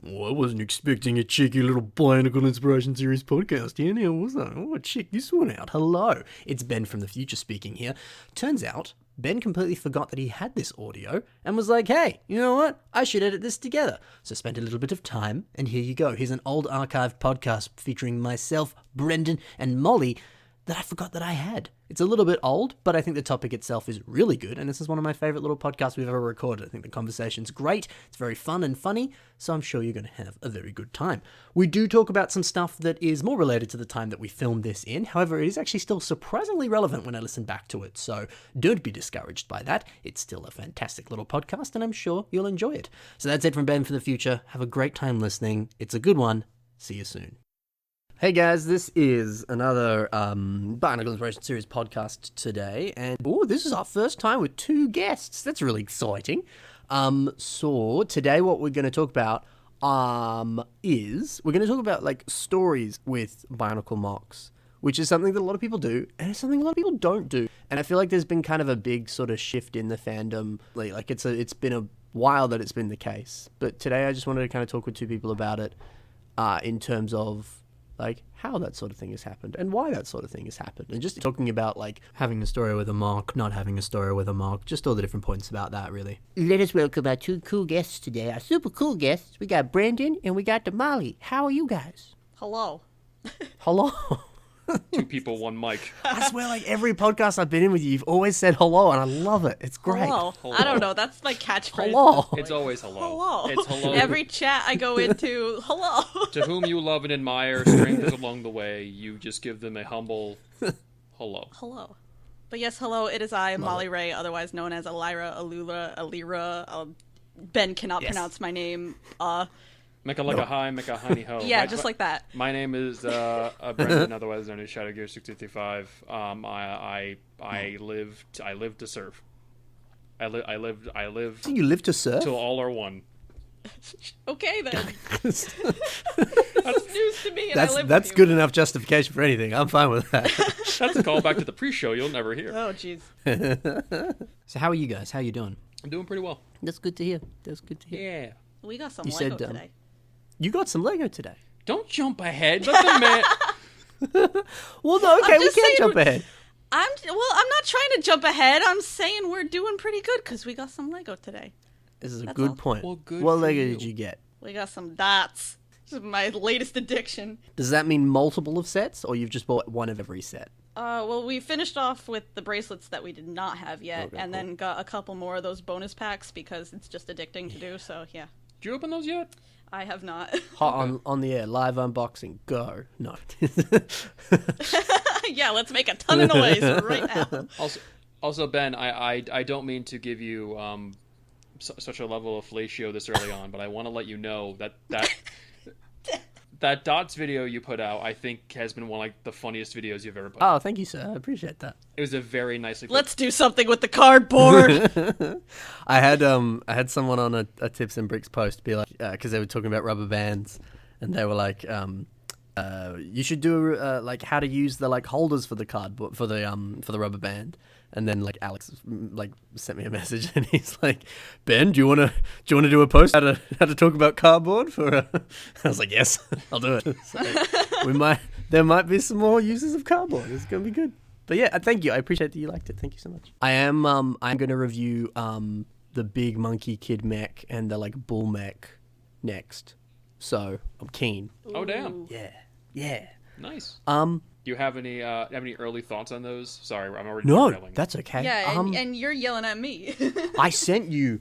Well, I wasn't expecting a cheeky little Bionicle Inspiration Series podcast here now, was I? Oh, check this one out. Hello, it's Ben from the future speaking here. Turns out, Ben completely forgot that he had this audio and was like, hey, you know what? I should edit this together. So spent a little bit of time, and here you go. Here's an old archived podcast featuring myself, Brendan, and Molly that I forgot that I had. It's a little bit old, but I think the topic itself is really good, and this is one of my favorite little podcasts we've ever recorded. I think the conversation's great, it's very fun and funny, so I'm sure you're going to have a very good time. We do talk about some stuff that is more related to the time that we filmed this in, however, it is actually still surprisingly relevant when I listen back to it, so don't be discouraged by that. It's still a fantastic little podcast, and I'm sure you'll enjoy it. So that's it from Ben for the future. Have a great time listening. It's a good one. See you soon. Hey guys, this is another Bionicle Inspiration Series podcast today, and this is our first time with two guests. That's really exciting. So today what we're going to talk about is we're going to talk about like stories with Bionicle MOCs, which is something that a lot of people do, and it's something a lot of people don't do. And I feel like there's been kind of a big sort of shift in the fandom. Like it's been a while that it's been the case, but today I just wanted to kind of talk with two people about it, in terms of like how that sort of thing has happened and why that sort of thing has happened, and just talking about like having a story with a MOC, not having a story with a MOC, just all the different points about that really. Let us welcome our two cool guests today, our super cool guests. We got Brendan and we got Molly. How are you guys? Hello. Hello. Two people, one mic. I swear, like every podcast I've been in with you, you've always said hello, and I love it. It's great. Hello. Hello. I don't know. That's my catchphrase. Hello. It's always hello. Hello. It's hello. Every chat I go into, hello. To whom you love and admire, strangers along the way, you just give them a humble hello. Hello. But yes, hello. It is I, Molly Ray, otherwise known as Alieraah. Ben cannot pronounce my name. Make a like a hi, make a honey ho. Yeah, just like that. My name is Brendan, otherwise known as Shadowgear6335. I live to serve. I live. You live to serve? Till all are one. Okay then. That's news to me, and I live that's with good enough justification for anything. I'm fine with that. That's a callback to the pre-show you'll never hear. Oh jeez. So how are you guys? How are you doing? I'm doing pretty well. That's good to hear. That's good to hear. Yeah. We got some You Lego said, today. You got some Lego today. Don't jump ahead. Let the man. Well, no, okay, we just can't saying jump ahead. I'm not trying to jump ahead. I'm saying we're doing pretty good because we got some Lego today. This is a That's good all. point. Well, good what for Lego you. did you get? We got some dots. This is my latest addiction. Does that mean multiple of sets, or you've just bought one of every set? Well, we finished off with the bracelets that we did not have yet, Okay, and cool. then got a couple more of those bonus packs because it's just addicting to do, so yeah. Did you open those yet? I have not. Hot on the air, live unboxing, go. No. Yeah, let's make a ton of noise right now. Also, Ben, I don't mean to give you such a level of fellatio this early on, but I want to let you know that Dots video you put out, I think, has been one of like the funniest videos you've ever put out. Oh, thank you, sir. I appreciate that. It was a very nicely put. Let's do something with the cardboard. I had someone on a Tips and Bricks post be like, because they were talking about rubber bands, and they were like, you should do like how to use the like holders for the cardboard for the rubber band. And then like Alex like sent me a message, and he's like, Ben, do you wanna do a post how to talk about cardboard for? I was like, yes, I'll do it. So there might be some more uses of cardboard. It's gonna be good. But yeah, thank you. I appreciate that you liked it. Thank you so much. I'm gonna review the big monkey kid mech and the like bull mech next. So I'm keen. Oh damn! Yeah. Nice. Do you have any early thoughts on those? Sorry, I'm already No, derailing. that's okay. Yeah, and you're yelling at me. I sent you,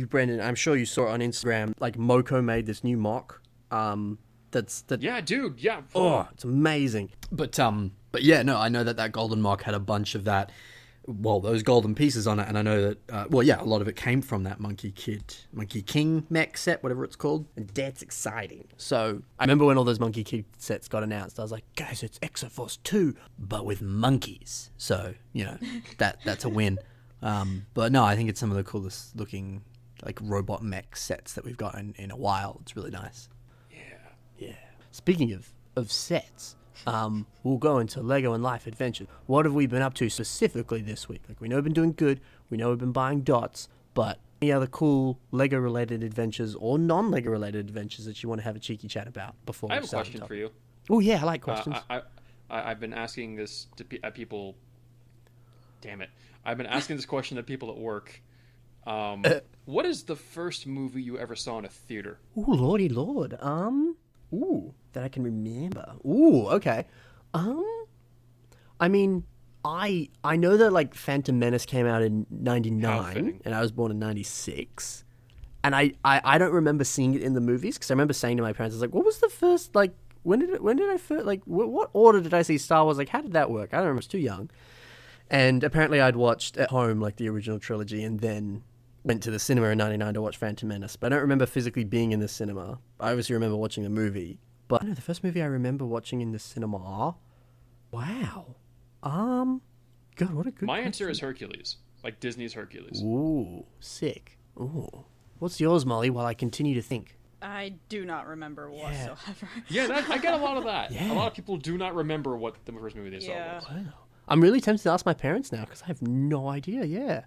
Brendan. I'm sure you saw it on Instagram. Like MOCo made this new MOC. Yeah, dude. Yeah. Oh, it's amazing. But yeah, no, I know that golden MOC had a bunch of that. Well, those golden pieces on it, and I know that. Well, yeah, a lot of it came from that Monkey King mech set, whatever it's called, and that's exciting. So I remember when all those Monkey Kid sets got announced, I was like, guys, it's Exoforce 2, but with monkeys. So you know, that's a win. But no, I think it's some of the coolest looking like robot mech sets that we've got in a while. It's really nice. Yeah. Speaking of sets. We'll go into Lego and Life Adventure. What have we been up to specifically this week? Like, we know we've been doing good. We know we've been buying dots. But Any other cool Lego-related adventures or non-Lego-related adventures that you want to have a cheeky chat about before we I have a start question the for you. Oh yeah, I like questions. I've been asking this to people. Damn it! I've been asking this question to people at work. What is the first movie you ever saw in a theater? Ooh, lordy lord. That I can remember. Ooh, okay. I mean, I know that like Phantom Menace came out in '99, and I was born in '96, and I don't remember seeing it in the movies because I remember saying to my parents, I was like, "What was the first like? When did I first like? What order did I see Star Wars? Like, how did that work? I don't remember. I was too young." And apparently, I'd watched at home like the original trilogy, and then went to the cinema in '99 to watch Phantom Menace. But I don't remember physically being in the cinema. I obviously remember watching the movie, but I know the first movie I remember watching in the cinema. Wow. God, what a good My question. answer is Hercules, like Disney's Hercules. Ooh, sick. Ooh. What's yours, Molly, while I continue to think? I do not remember whatsoever. Yeah, I get a lot of that. Yeah. A lot of people do not remember what the first movie they saw Yeah. was. Wow. I'm really tempted to ask my parents now because I have no idea, yeah.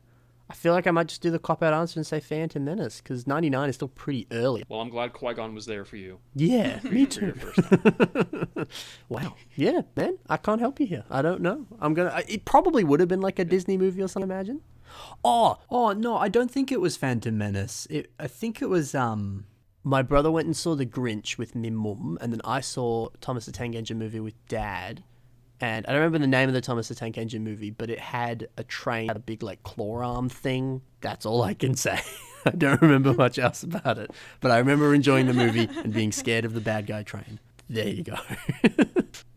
I feel like I might just do the cop-out answer and say Phantom Menace because 99 is still pretty early. Well, I'm glad Qui-Gon was there for you. Yeah, me For your too. first time. Wow. Yeah, man, I can't help you here. I don't know. It probably would have been like a Disney movie or something, I imagine. Oh, no, I don't think it was Phantom Menace. I think it was, my brother went and saw The Grinch with me mum, and then I saw Thomas the Tank Engine movie with Dad. And I don't remember the name of the Thomas the Tank Engine movie, but it had a train, had a big like claw arm thing. That's all I can say. I don't remember much else about it, but I remember enjoying the movie and being scared of the bad guy train. There you go.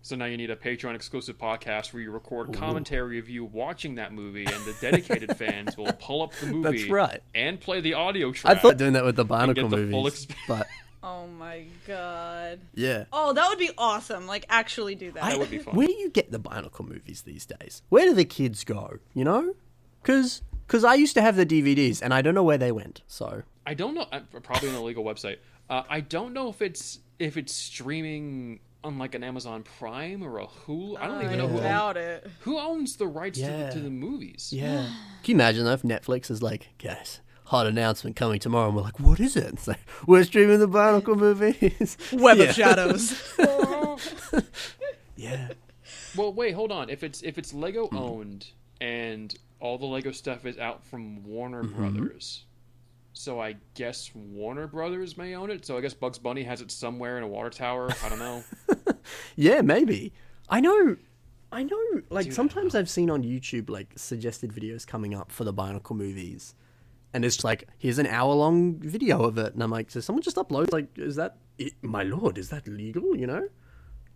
So now you need a Patreon exclusive podcast where you record commentary of you watching that movie, and the dedicated fans will pull up the movie. That's right. And play the audio track. I thought doing that with the and Bionicle get the full movies, but Oh my god. yeah. Oh, that would be awesome. Like, actually do that. That would be fun. Where do you get the Bionicle movies these days? Where do the kids go? You know, because I used to have the DVDs and I don't know where they went. So I don't know. Probably on a legal website. I don't know if it's streaming on like an Amazon Prime or a Hulu. I don't even know who owns the rights to the movies. yeah. Can you imagine though if Netflix is like, guys, hot announcement coming tomorrow, and we're like, what is it? It's like, we're streaming the Bionicle movies. Web of Shadows. Yeah. Well, wait, hold on. If it's Lego owned and all the Lego stuff is out from Warner Brothers, so I guess Warner Brothers may own it. So I guess Bugs Bunny has it somewhere in a water tower. I don't know. Yeah, maybe. I know. Like Dude, sometimes I've seen on YouTube like suggested videos coming up for the Bionicle movies, and it's like, here's an hour-long video of it, and I'm like, so someone just upload? Like, is that it? My lord, is that legal? You know?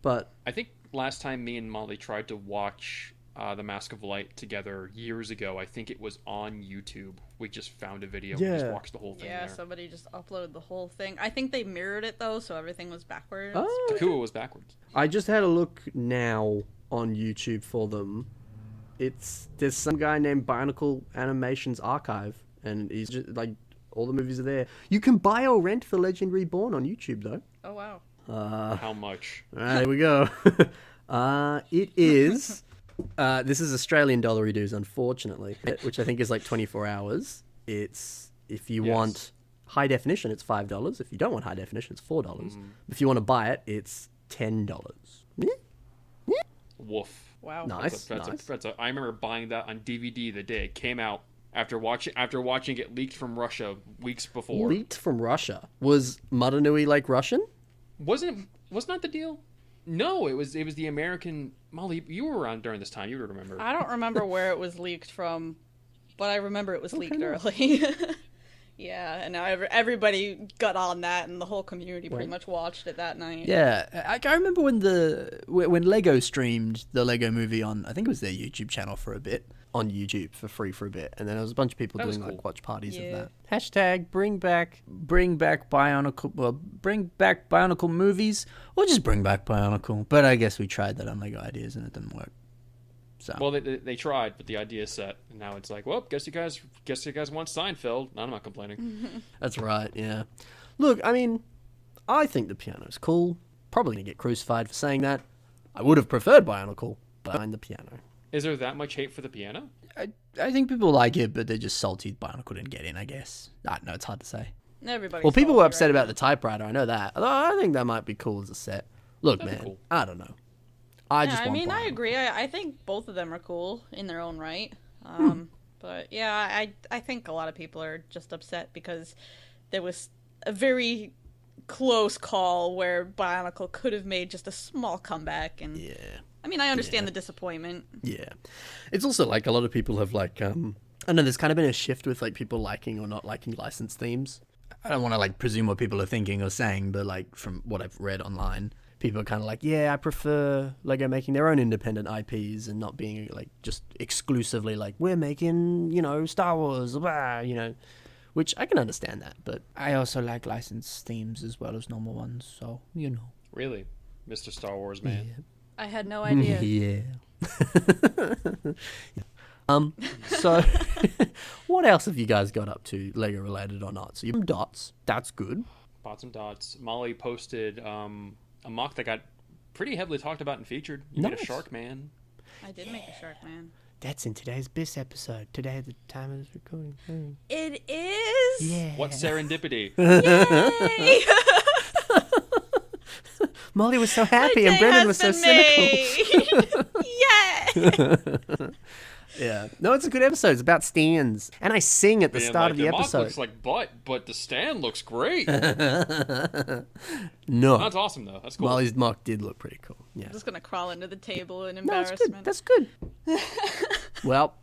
But I think last time me and Molly tried to watch The Mask of Light together years ago, I think it was on YouTube. We just found a video and just watched the whole thing Yeah, there. somebody just uploaded the whole thing. I think they mirrored it though, so everything was backwards. oh, Takua was backwards. I just had a look now on YouTube for them. There's some guy named Bionicle Animations Archive, and he's just like, all the movies are there. You can buy or rent for Legend Reborn on YouTube though. Oh wow. How much? All right, here we go. It is. This is Australian dollar dues, unfortunately, which I think is like 24 hours. It's, if you want high definition, it's $5. If you don't want high definition, it's $4. If you want to buy it, it's $10. Yeah. Woof. Wow. Nice. I remember buying that on DVD the day it came out after watching it leaked from Russia weeks before. Leaked from Russia. Was Madanui like Russian? Wasn't that the deal? No, it was the American. Molly, you were around during this time. You would remember. I don't remember where it was leaked from, but I remember it was leaked nice. early. Yeah, and now everybody got on that, and the whole community pretty much watched it that night. Yeah, I remember when Lego streamed the Lego movie on, I think it was their YouTube channel for a bit, on YouTube for free for a bit, and then there was a bunch of people That was doing cool. like watch parties of Yeah. that. Hashtag bring back Bionicle, well, bring back Bionicle movies, or just bring back Bionicle. But I guess we tried that on Lego Ideas and it didn't work. So Well, they tried, but the idea is set, and now it's like, well, guess you guys want Seinfeld. I'm not complaining. that's right, yeah. Look, I mean, I think the piano's cool. Probably gonna get crucified for saying that. I would have preferred Bionicle, but I find the piano. Is there that much hate for the piano? I think people like it, but they're just salty Bionicle didn't get in, I guess. I don't know, it's hard to say. Everybody. Well, people were upset about the typewriter, I know that. Although I think that might be cool as a set. Look, That'd be man, cool. I don't know. I I want agree. I think both of them are cool in their own right. But yeah, I think a lot of people are just upset because there was a very close call where Bionicle could have made just a small comeback, and Yeah. I mean, I understand the disappointment. Yeah. It's also like a lot of people have like, I know there's kind of been a shift with like people liking or not liking licensed themes. I don't want to like presume what people are thinking or saying, but like from what I've read online, people are kind of like, yeah, I prefer Lego making their own independent IPs and not being like just exclusively like, we're making, Star Wars, blah, which I can understand that, but I also like licensed themes as well as normal ones, so, Really? Mr. Star Wars man. yeah. I had no idea. Yeah. So what else have you guys got up to, Lego related or not? So you've dots, that's good. Bought some dots. Molly posted a MOC that got pretty heavily talked about and featured. You made a Nice. Shark Man. I did make a Shark Man. That's in today's BIS episode. Today at the time of this recording. It is. Yeah. What serendipity. Yay! Molly was so happy My and day Brendan has was so been cynical. made. Yay! Yeah. No, it's a good episode. It's about stands. And I sing at the Man, start of the MOC episode. looks like butt, but the stand looks great. No. That's awesome, though. That's cool. Molly's mock did look pretty cool. Yeah. I'm just gonna crawl into the table in No, it's embarrassment. good. That's good. Well,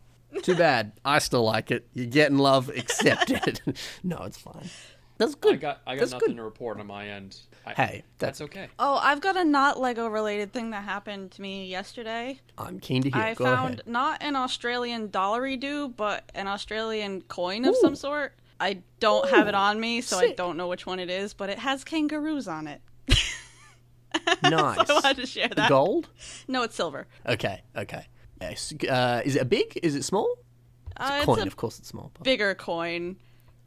too bad. I still like it. You're getting love. Accept it. No, it's fine. That's good. I got That's nothing good. to report on my end. Hey, that's okay. Oh, I've got a not Lego related thing that happened to me yesterday. I'm keen to hear. I Go found ahead. not an Australian dollary-do, but an Australian coin of some sort. I don't have it on me, so I sick. don't know which one it is, but it has kangaroos on it. Nice. So I wanted to share that. Gold? No, it's silver. Okay. Yes. Is it a big? Is it small? It's Coin, a of course it's small. But... bigger coin.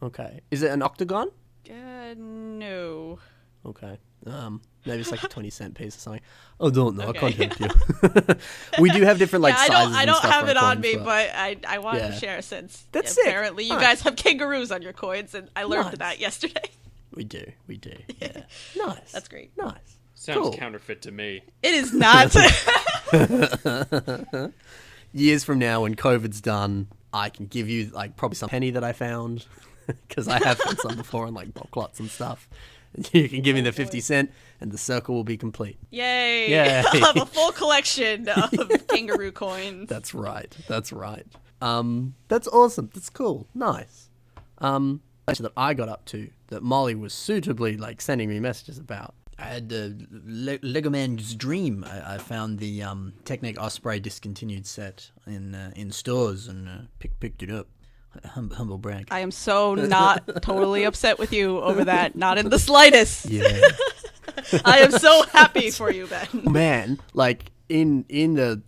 Okay. Is it an octagon? No. Okay. Maybe it's like a 20-cent piece or something. I don't know. Okay. I can't help you. We do have different like Yeah, sizes. I don't and stuff have for it on coins, me, but- but I wanted Yeah. to share since That's sick. apparently you Nice. guys have kangaroos on your coins, and I learned Nice. that yesterday. We do. Yeah. Nice. That's great. Nice. Sounds Cool. counterfeit to me. It is not. Years from now, when COVID's done, I can give you like probably some penny that I found because I have found some before on like bulk lots and stuff. You can give me the 50 cent, and the circle will be complete. Yay! Yay. I'll have a full collection of kangaroo coins. That's right. That's awesome. That's cool. Nice. Actually, that I got up to that Molly was suitably like sending me messages about. I had the Lego Man's Dream. I found the Technic Osprey discontinued set in stores and picked it up. Humble brag. I am so not totally upset with you over that. Not in the slightest. Yeah. I am so happy for you, Ben. Man, like in some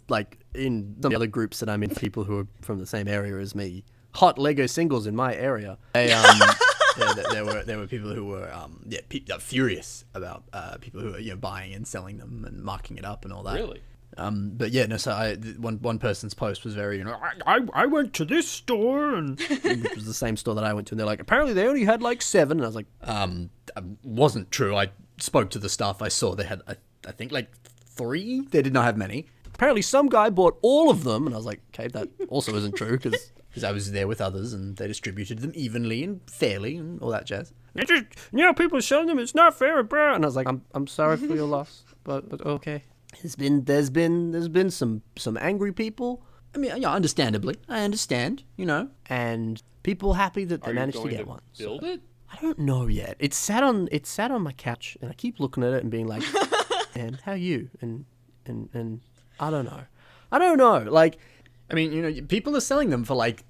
of the other groups that I'm in, people who are from the same area as me, hot Lego singles in my area. They there were people who were furious about people who were buying and selling them and marking it up and all that. Really? But yeah, no. So one person's post was very, I went to this store and which was the same store that I went to, and they're like, apparently they only had like 7, and I was like, wasn't true. I spoke to the staff. I saw they had I think like 3. They did not have many. Apparently some guy bought all of them, and I was like, okay, that also isn't true because I was there with others and they distributed them evenly and fairly and all that jazz. It's just, people selling them. It's not fair, bro. And I was like, I'm sorry for your loss, but okay. There's been some angry people. I mean, yeah, understandably, I understand, and people happy that they managed to get one. Build it? I don't know yet. It sat on my couch, and I keep looking at it and being like, "And how you?" And I don't know. Like, I mean, people are selling them for like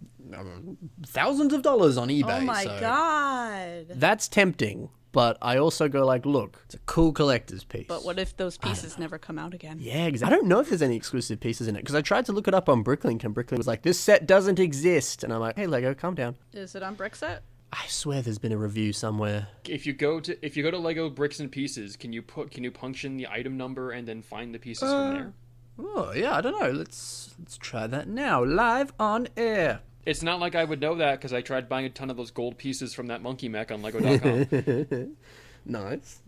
thousands of dollars on eBay. Oh my so god. that's tempting. But I also go like, look, it's a cool collector's piece. But what if those pieces never come out again? Yeah, exactly. I don't know if there's any exclusive pieces in it because I tried to look it up on Bricklink, and Bricklink was like, this set doesn't exist. And I'm like, hey, Lego, calm down. Is it on Brickset? I swear there's been a review somewhere. If you go to Lego Bricks and Pieces, can you punction the item number and then find the pieces from there? Oh, yeah, I don't know. Let's try that now, live on air. It's not like I would know that because I tried buying a ton of those gold pieces from that monkey mech on Lego.com. Nice.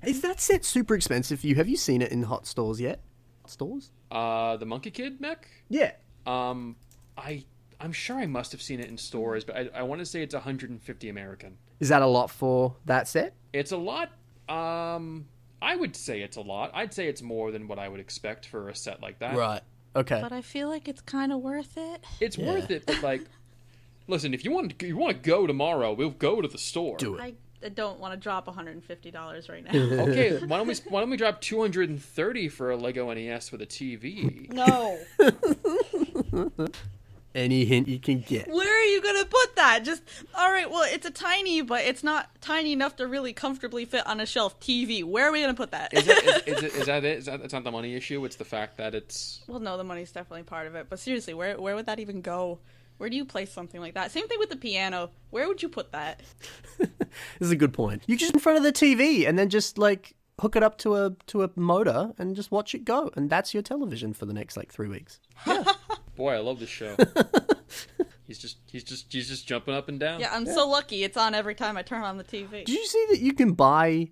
Is that set super expensive for you? Have you seen it in hot stores yet? Stores? The Monkey Kid mech? Yeah. I'm sure I must have seen it in stores, but I want to say it's 150 American. Is that a lot for that set? It's a lot. I would say it's a lot. I'd say it's more than what I would expect for a set like that. Right. Okay. But I feel like it's kind of worth it. It's worth it, but like, listen, if you want to go tomorrow, we'll go to the store. Do it. I don't want to drop $150 right now. Okay, why don't we drop $230 for a Lego NES with a TV? No. Any hint you can get. Where are you going to put that? Just, all right, well, it's a tiny, but it's not tiny enough to really comfortably fit on a shelf TV. Where are we going to put that? Is that it? That's not the money issue? It's the fact that it's... Well, no, the money's definitely part of it. But seriously, where would that even go? Where do you place something like that? Same thing with the piano. Where would you put that? This is a good point. You just in front of the TV and then just like hook it up to a motor and just watch it go, and that's your television for the next like 3 weeks. Yeah. Boy, I love this show. He's just jumping up and down. Yeah, I'm so lucky. It's on every time I turn on the TV. Did you see that you can buy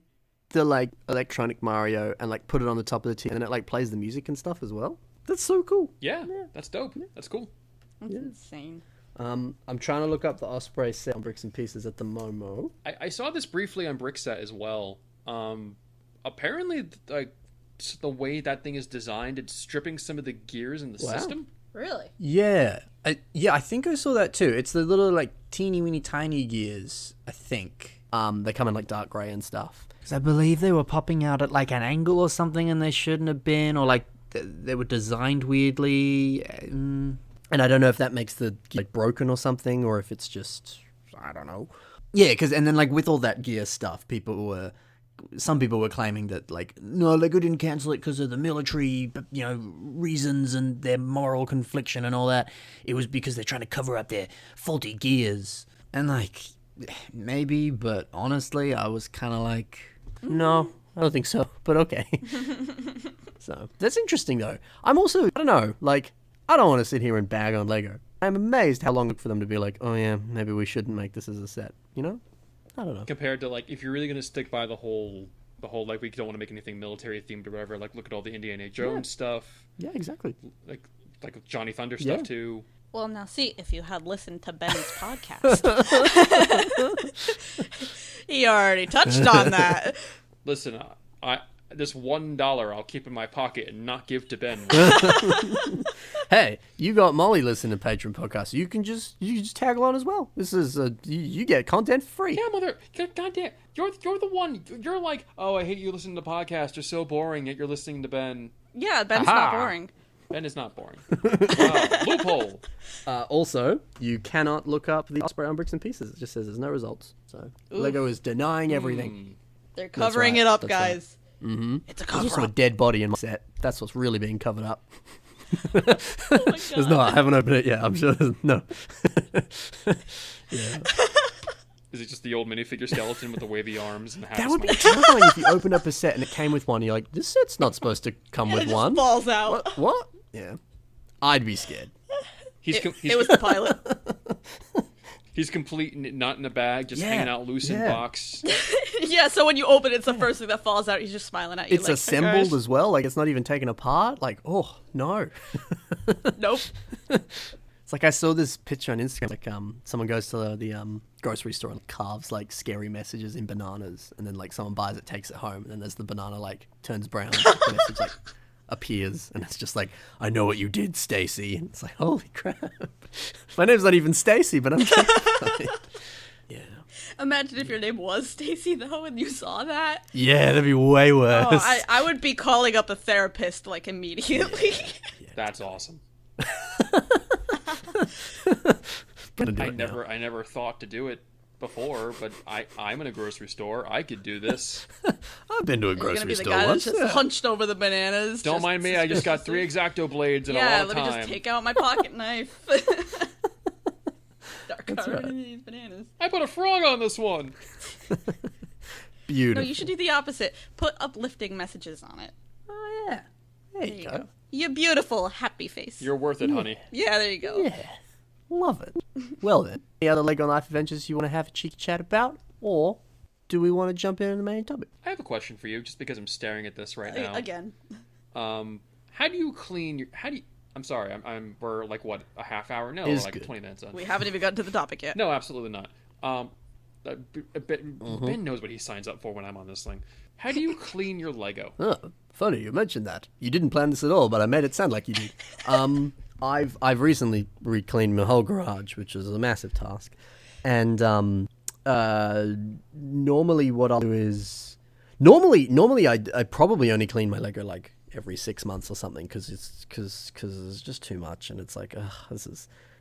the like electronic Mario and like put it on the top of the TV and it like plays the music and stuff as well? That's so cool. Yeah, that's dope. That's cool. That's insane. I'm trying to look up the Osprey set on Bricks and Pieces at the Momo. I saw this briefly on Brickset as well. Apparently, like the way that thing is designed, it's stripping some of the gears in the system. Really? Yeah. I think I saw that too. It's the little like teeny weeny tiny gears, I think. They come in like dark grey and stuff. Because I believe they were popping out at like an angle or something and they shouldn't have been, or like they were designed weirdly. And I don't know if that makes the gear like broken or something, or if it's just, I don't know. Yeah, because, and then like with all that gear stuff, some people were claiming that like, no, Lego didn't cancel it because of the military, reasons and their moral confliction and all that. It was because they're trying to cover up their faulty gears. And like, maybe, but honestly, I was kind of like, no, I don't think so, but okay. So, that's interesting though. I'm also, I don't know, like, I don't want to sit here and bag on Lego. I'm amazed how long it took for them to be like, oh yeah, maybe we shouldn't make this as a set, you know? I don't know. Compared to like, if you're really going to stick by the whole like, we don't want to make anything military themed or whatever, like look at all the Indiana Jones stuff. Yeah, exactly. Like Johnny Thunder stuff too. Well, now see, if you had listened to Ben's podcast, he already touched on that. Listen, this $1 I'll keep in my pocket and not give to Ben. Hey, you got Molly listening to Patron podcast. You can just tag along as well. This is you get content for free. Yeah, mother. Goddamn, you're the one. You're like, oh, I hate you listening to podcasts. You're so boring. Yet you're listening to Ben. Yeah, Ben's not boring. Ben is not boring. Loophole. Also, you cannot look up the Osprey on Bricks and Pieces. It just says there's no results. So Lego is denying everything. They're covering it up, guys. Right. Mm-hmm. It's a There's also a cover-up. dead body in my set. That's what's really being covered up. Oh my There's not. I haven't opened it yet. I'm sure there's no. Yeah. Is it just the old minifigure skeleton with the wavy arms and the hat? That would be terrifying if you opened up a set and it came with one. You're like, this set's not supposed to come It with just one. falls out. What? Yeah. I'd be scared. It was the pilot. He's complete, not in a bag, just hanging out loose in box. Yeah, so when you open it, it's the first thing that falls out. He's just smiling at you. It's like, assembled as well. Like, it's not even taken apart. Like, oh, no. Nope. It's like I saw this picture on Instagram. Like, someone goes to the grocery store and carves, like, scary messages in bananas. And then, like, someone buys it, takes it home. And then there's the banana, like, turns brown. The message, like, appears. And it's just like, I know what you did, Stacy. And it's like, holy crap. My name's not even Stacy, but I'm terrified. Yeah. Imagine if your name was Stacy, though, and you saw that. Yeah, that'd be way worse. Oh, I would be calling up a therapist, like, immediately. Yeah. That's awesome. I never thought to do it before, but I'm in a grocery store. I could do this. I've been to a You're gonna grocery be the store guy once. that's just hunched over the bananas. Don't mind me. I just got 3 X-Acto blades in a Yeah, long let time. me just take out my pocket knife. Start That's carving right. these bananas. I put a frog on this one. Beautiful. No, you should do the opposite. Put uplifting messages on it. Oh, yeah. There you go. You beautiful, happy face. You're worth it, honey. Yeah, there you go. Yeah. Love it. Well then, any other Lego Life adventures you want to have a cheeky chat about? Or do we want to jump into the main topic? I have a question for you, just because I'm staring at this right now. Again. How do you clean your... I'm sorry, we're like, what, a half hour? No, It's we're like good. 20 minutes in. We haven't even gotten to the topic yet. No, absolutely not. Ben knows what he signs up for when I'm on this thing. How do you clean your Lego? Oh, funny you mentioned that. You didn't plan this at all, but I made it sound like you did. I've recently re-cleaned my whole garage, which is a massive task. And normally what I'll do is normally I probably only clean my Lego like every 6 months or something because it's just too much, and it's like, ugh, this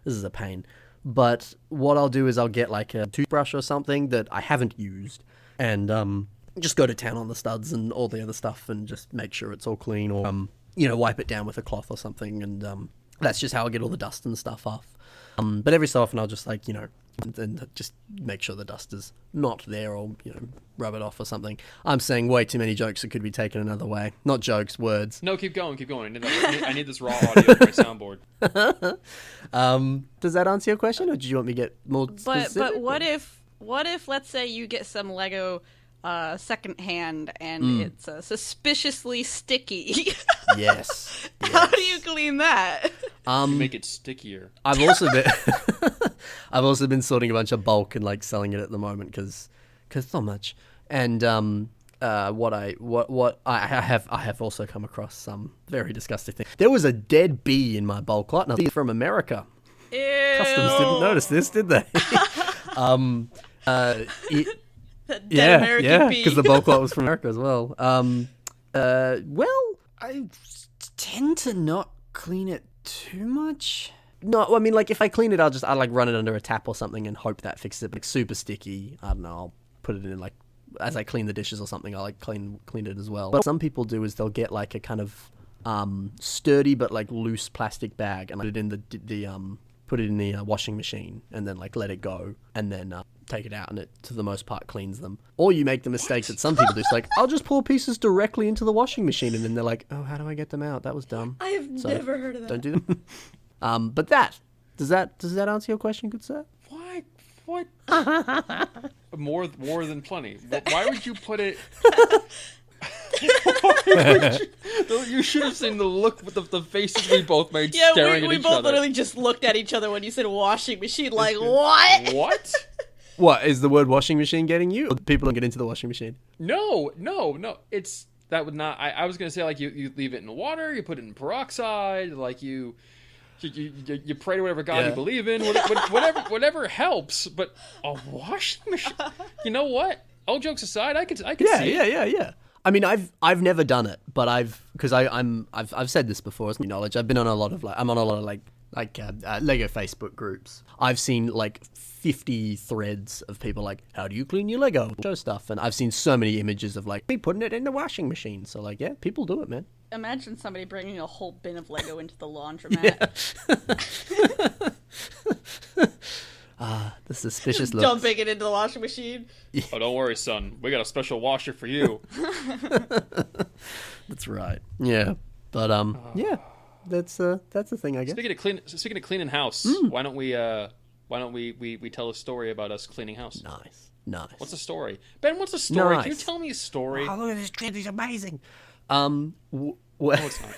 is a pain. But what I'll do is I'll get like a toothbrush or something that I haven't used, and just go to town on the studs and all the other stuff, and just make sure it's all clean, or wipe it down with a cloth or something, and that's just how I get all the dust and stuff off. But every so often I'll just and just make sure the dust is not there, or rub it off or something. I'm saying way too many jokes that could be taken another way. Not jokes, words. No, keep going. I need this raw audio for my soundboard. Does that answer your question, or did you want me to get more specific? But what if let's say you get some Lego secondhand and it's suspiciously sticky? Yes. How do you clean that? You make it stickier. I've also been sorting a bunch of bulk and like selling it at the moment because so much. And I have also come across some very disgusting things. There was a dead bee in my bulk lot, and it's from America. Ew. Customs didn't notice this, did they? That dead American bee. Because the bulk lot was from America as well. Well, I tend to not clean it too much. No, I mean, like, if I clean it, I'll like run it under a tap or something and hope that fixes it. But like, super sticky, I don't know, I'll put it in, like, as I clean the dishes or something, I'll like clean it as well. But what some people do is they'll get like a kind of sturdy but like loose plastic bag and put it in the washing machine, and then like let it go, and then take it out, and it to the most part cleans them. Or you make the mistake that some people do. It's like, I'll just pour pieces directly into the washing machine, and then they're like, oh, how do I get them out? That was dumb. I have never heard of that. Don't do them. But does that answer your question, good sir? What? More than plenty. Why would you put it? You should have seen the look with the faces we both made staring at each other. We both literally just looked at each other when you said washing machine, like, what? What? What, is the word washing machine getting you? Or people don't get into the washing machine? No. That would not. I was gonna say, like, you leave it in water, you put it in peroxide, like you pray to whatever God you believe in, whatever helps. But a washing machine, you know what? All jokes aside, I could see it. Yeah. I mean, I've never done it, but I've said this before as knowledge. I'm on a lot of Lego Facebook groups. I've seen like 50 threads of people like, how do you clean your Lego? Show stuff, and I've seen so many images of like me putting it in the washing machine. So like, yeah, people do it, man. Imagine somebody bringing a whole bin of Lego into the laundromat. The suspicious looks. Dumping it into the washing machine. Oh, don't worry, son. We got a special washer for you. That's right. Yeah, but that's the thing, I guess. Speaking of cleaning house, why don't we tell a story about us cleaning house? Nice. What's the story, Ben? What's the story? Nice. Can you tell me a story? Oh, look at this trip. He's amazing. No, it's not.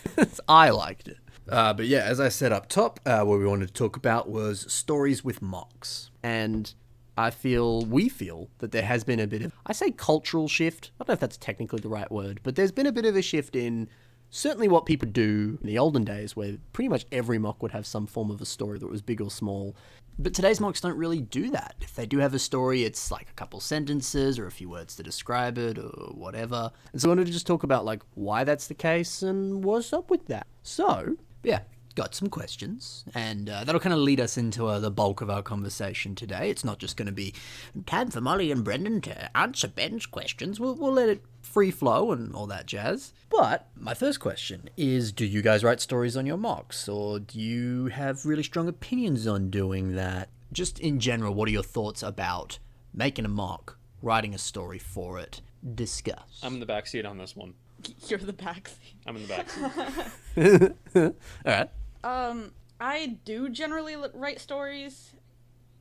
I liked it. But yeah, as I said up top, what we wanted to talk about was stories with MOCs. And we feel that there has been a bit of, I say cultural shift. I don't know if that's technically the right word, but there's been a bit of a shift in certainly what people do in the olden days, where pretty much every MOC would have some form of a story that was big or small. But today's MOCs don't really do that. If they do have a story, it's like a couple sentences or a few words to describe it or whatever. And so I wanted to just talk about like why that's the case and what's up with that. So, yeah, got some questions, and that'll kind of lead us into the bulk of our conversation today. It's not just going to be time for Molly and Brendan to answer Ben's questions. We'll let it free flow and all that jazz. But my first question is, do you guys write stories on your MOCs, or do you have really strong opinions on doing that? Just in general, what are your thoughts about making a MOC, writing a story for it? Discuss. I'm in the backseat on this one. You're the backseat. I'm in the backseat. All right. I do generally write stories.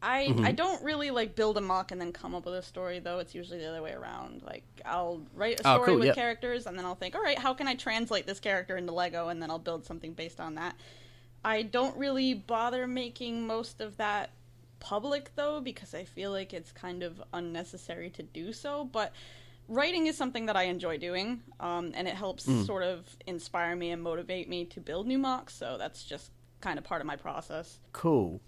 I don't really like build a mock and then come up with a story, though. It's usually the other way around. Like, I'll write a story with characters, and then I'll think, all right, how can I translate this character into Lego, and then I'll build something based on that. I don't really bother making most of that public, though, because I feel like it's kind of unnecessary to do so, but writing is something that I enjoy doing, and it helps sort of inspire me and motivate me to build new mocks, so that's just kind of part of my process. Cool.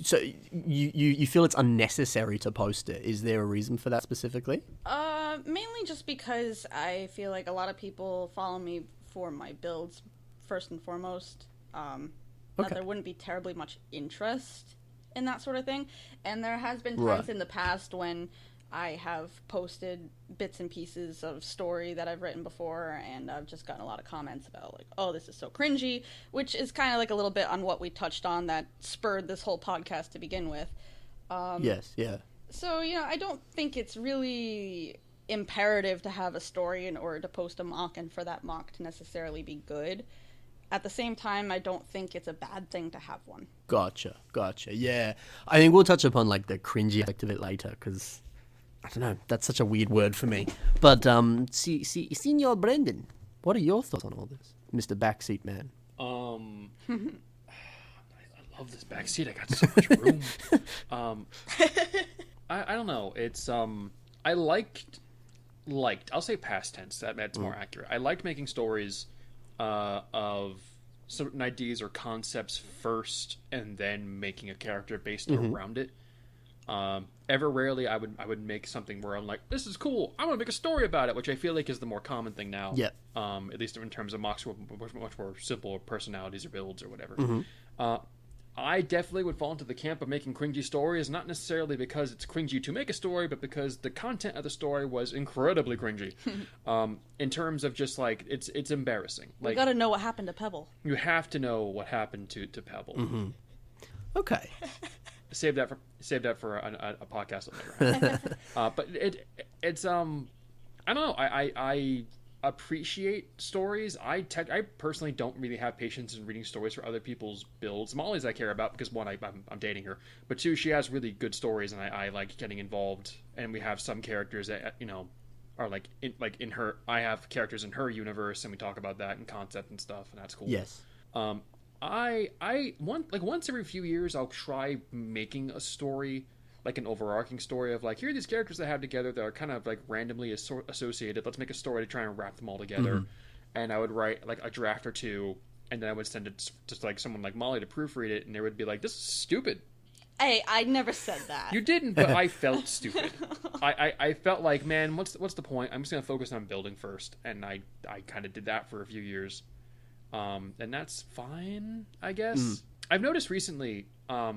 So you feel it's unnecessary to post it. Is there a reason for that specifically? Mainly just because I feel like a lot of people follow me for my builds first and foremost. That there wouldn't be terribly much interest in that sort of thing. And there has been times in the past when I have posted bits and pieces of story that I've written before, and I've just gotten a lot of comments about, like, oh, this is so cringy, which is kind of like a little bit on what we touched on that spurred this whole podcast to begin with. Yes, yeah. So, I don't think it's really imperative to have a story in order to post a mock and for that mock to necessarily be good. At the same time, I don't think it's a bad thing to have one. Gotcha. Yeah. I think we'll touch upon, like, the cringy aspect of it later, because I don't know, that's such a weird word for me. But, Senor Brendan, what are your thoughts on all this, Mr. Backseat Man? I love this backseat. I got so much room. I don't know. It's, I liked, I'll say past tense, that's more accurate. I liked making stories of certain ideas or concepts first, and then making a character based around it. Ever rarely I would make something where I'm like, this is cool, I want to make a story about it, which I feel like is the more common thing now. Yeah. At least in terms of mocks, much more simple personalities or builds or whatever. I definitely would fall into the camp of making cringy stories, not necessarily because it's cringy to make a story, but because the content of the story was incredibly cringy. In terms of just, like, it's embarrassing. Like, you gotta know what happened to Pebble. You have to know what happened to Pebble. Okay. Save that for a podcast later. But it's I don't know. I appreciate stories. I personally don't really have patience in reading stories for other people's builds. Molly's I care about because, one, I'm dating her, but two, she has really good stories, and I like getting involved. And we have some characters that are in her. I have characters in her universe, and we talk about that and concept and stuff, and that's cool. Yes. Once every few years I'll try making a story, like an overarching story of, like, here are these characters I have together that are kind of, like, randomly associated. Let's make a story to try and wrap them all together. And I would write, like, a draft or two, and then I would send it to like someone like Molly to proofread it, and they would be like, this is stupid. Hey, I never said that. You didn't, but I felt stupid. I felt like, man, what's the point? I'm just gonna focus on building first, and I kind of did that for a few years. And that's fine, I guess. I've noticed recently, I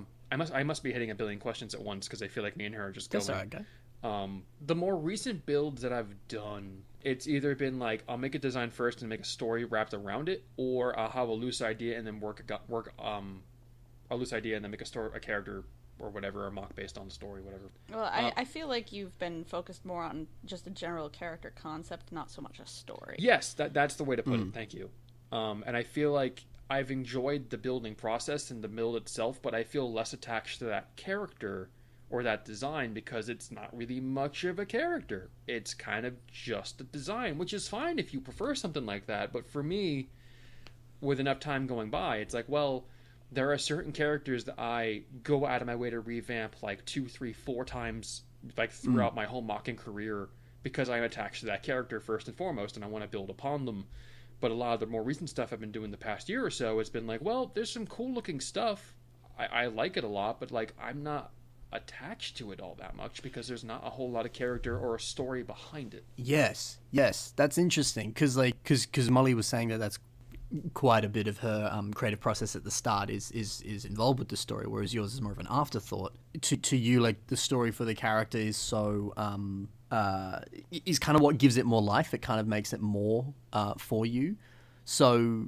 must be hitting a billion questions at once because I feel like me and her are just going. That's all right, guy. The more recent builds that I've done, it's either been like, I'll make a design first and make a story wrapped around it, or I'll have a loose idea and then work a loose idea and then make a character or whatever, a mock based on the story, whatever. Well, I feel like you've been focused more on just a general character concept, not so much a story. Yes, that's the way to put it. Thank you. And I feel like I've enjoyed the building process and the build itself, but I feel less attached to that character or that design because it's not really much of a character. It's kind of just a design, which is fine if you prefer something like that. But for me, with enough time going by, it's like, well, there are certain characters that I go out of my way to revamp like 2, 3, 4 times, like throughout my whole mocking career, because I'm attached to that character first and foremost, and I want to build upon them. But a lot of the more recent stuff I've been doing the past year or so, it's been like, well, there's some cool looking stuff. I like it a lot, but, like, I'm not attached to it all that much because there's not a whole lot of character or a story behind it. Yes, that's interesting because Molly was saying that that's quite a bit of her creative process at the start is involved with the story, whereas yours is more of an afterthought. To you, like, the story for the character is so is kind of what gives it more life. It kind of makes it more for you. So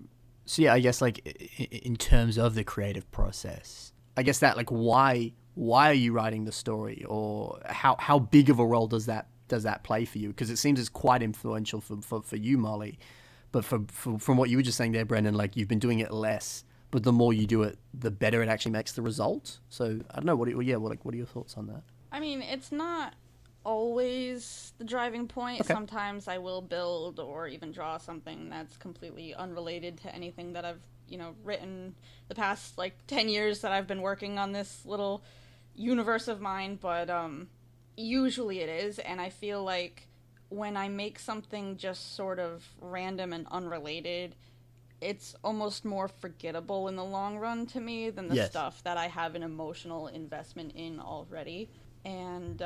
yeah, I guess, like, in terms of the creative process, I guess that, like, why are you writing the story, or how big of a role does that does that play for you? Because it seems it's quite influential for you, Molly. But from what you were just saying there, Brendan, like you've been doing it less, but the more you do it, the better it actually makes the result. So I don't know. What are your thoughts on that? I mean, it's not always the driving point. Okay. Sometimes I will build or even draw something that's completely unrelated to anything that I've, written the past, 10 years that I've been working on this little universe of mine, but usually it is, and I feel like when I make something just sort of random and unrelated, it's almost more forgettable in the long run to me than the stuff that I have an emotional investment in already. And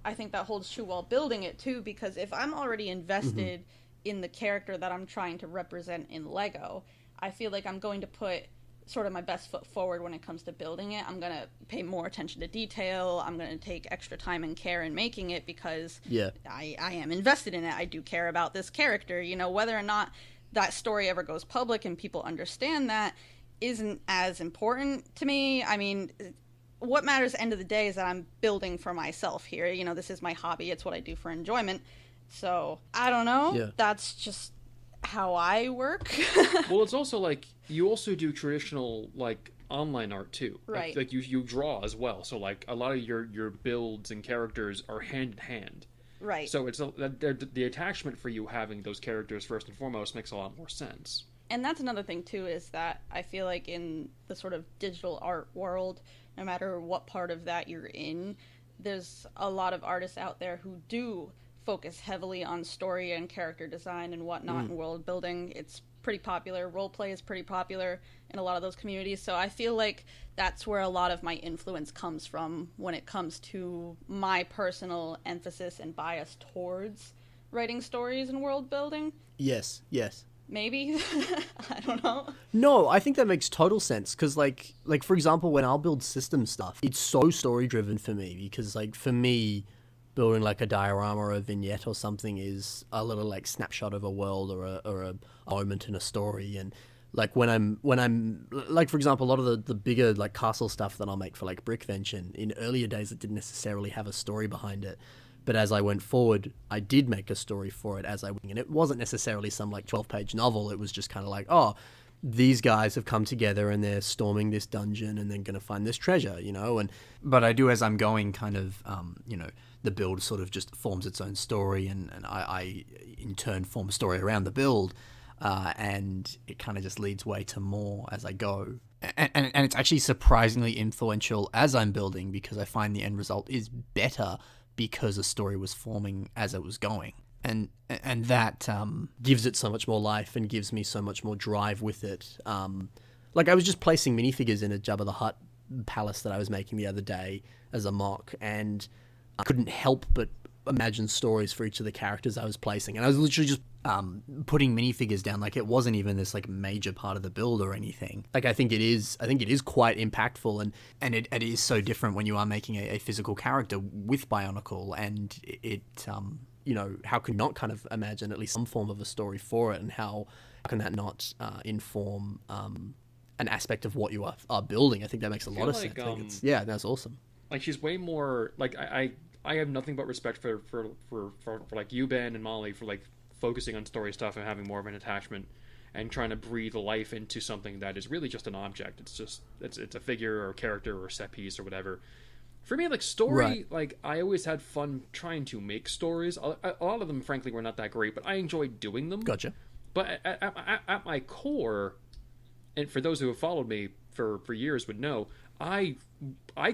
I think that holds true while building it too, because if I'm already invested in the character that I'm trying to represent in Lego, I feel like I'm going to put sort of my best foot forward when it comes to building it. I'm going to pay more attention to detail. I'm going to take extra time and care in making it because I am invested in it. I do care about this character. Whether or not that story ever goes public and people understand that isn't as important to me. I mean, what matters at the end of the day is that I'm building for myself here. This is my hobby. It's what I do for enjoyment. So, I don't know. Yeah. That's just how I work. Well, it's also like you also do traditional online art too, right? Like you draw as well. So a lot of your builds and characters are hand in hand, right? So it's the attachment for you having those characters first and foremost makes a lot more sense. And that's another thing too, is that I feel like in the sort of digital art world, no matter what part of that you're in, there's a lot of artists out there who do focus heavily on story and character design and whatnot and world building. It's pretty popular. Roleplay is pretty popular in a lot of those communities. So I feel like that's where a lot of my influence comes from when it comes to my personal emphasis and bias towards writing stories and world building. Yes. Maybe. I don't know. No, I think that makes total sense because, like for example, when I'll build system stuff, it's so story-driven for me because, for me, building a diorama or a vignette or something is a little snapshot of a world or a moment in a story. And when I'm for example, a lot of the bigger castle stuff that I'll make for Brickvention, in earlier days it didn't necessarily have a story behind it, but as I went forward I did make a story for it as I went, and it wasn't necessarily some 12-page novel. It was just kind of these guys have come together and they're storming this dungeon and they're going to find this treasure, but I do, as I'm going, kind of the build sort of just forms its own story, and I in turn form a story around the build, and it kind of just leads way to more as I go. And it's actually surprisingly influential as I'm building because I find the end result is better because a story was forming as it was going. And that gives it so much more life and gives me so much more drive with it. I was just placing minifigures in a Jabba the Hutt palace that I was making the other day as a mock, and I couldn't help but imagine stories for each of the characters I was placing. And I was literally just putting minifigures down. It wasn't even this major part of the build or anything. I think it is quite impactful, and it is so different when you are making a physical character with Bionicle, and it how can you not kind of imagine at least some form of a story for it, and how can that not inform an aspect of what you are building? I think that makes a lot of sense. That's awesome. She's way more I have nothing but respect for you, Ben, and Molly for focusing on story stuff and having more of an attachment and trying to breathe life into something that is really just an object. It's a figure or a character or a set piece or whatever. For me, story, right. I always had fun trying to make stories. A lot of them, frankly, were not that great, but I enjoyed doing them. Gotcha. But at my core, and for those who have followed me for years would know, I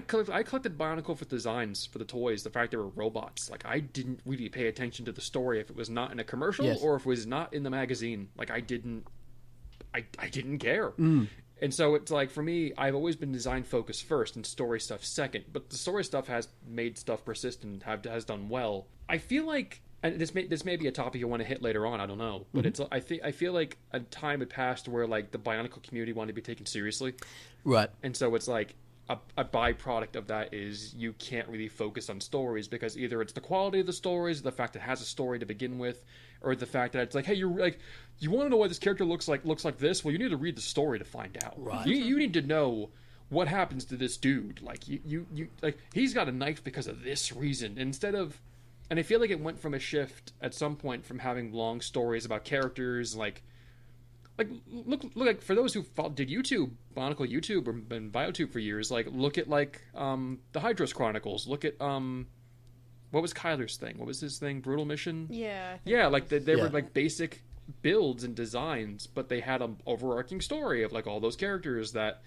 collected Bionicle for designs for the toys, the fact they were robots. I didn't really pay attention to the story if it was not in a commercial or if it was not in the magazine. I didn't care. And so it's for me, I've always been design focused first and story stuff second. But the story stuff has made stuff persistent, has done well. I feel and this may be a topic you want to hit later on, I don't know. But I feel like a time had passed where the Bionicle community wanted to be taken seriously. Right. And so it's a byproduct of that is you can't really focus on stories because either it's the quality of the stories, the fact it has a story to begin with, or the fact that it's hey, you want to know why this character looks like this? Well, you need to read the story to find out. Right. You need to know what happens to this dude. You he's got a knife because of this reason, instead of And I feel like it went from a shift at some point from having long stories about characters, like look like for those who did YouTube, Bionicle YouTube, or been BioTube for years, like look at like the Hydros Chronicles. Look at what was Kyler's thing? What was his thing? Brutal Mission? Yeah. Yeah, like they were like basic builds and designs, but they had an overarching story of like all those characters that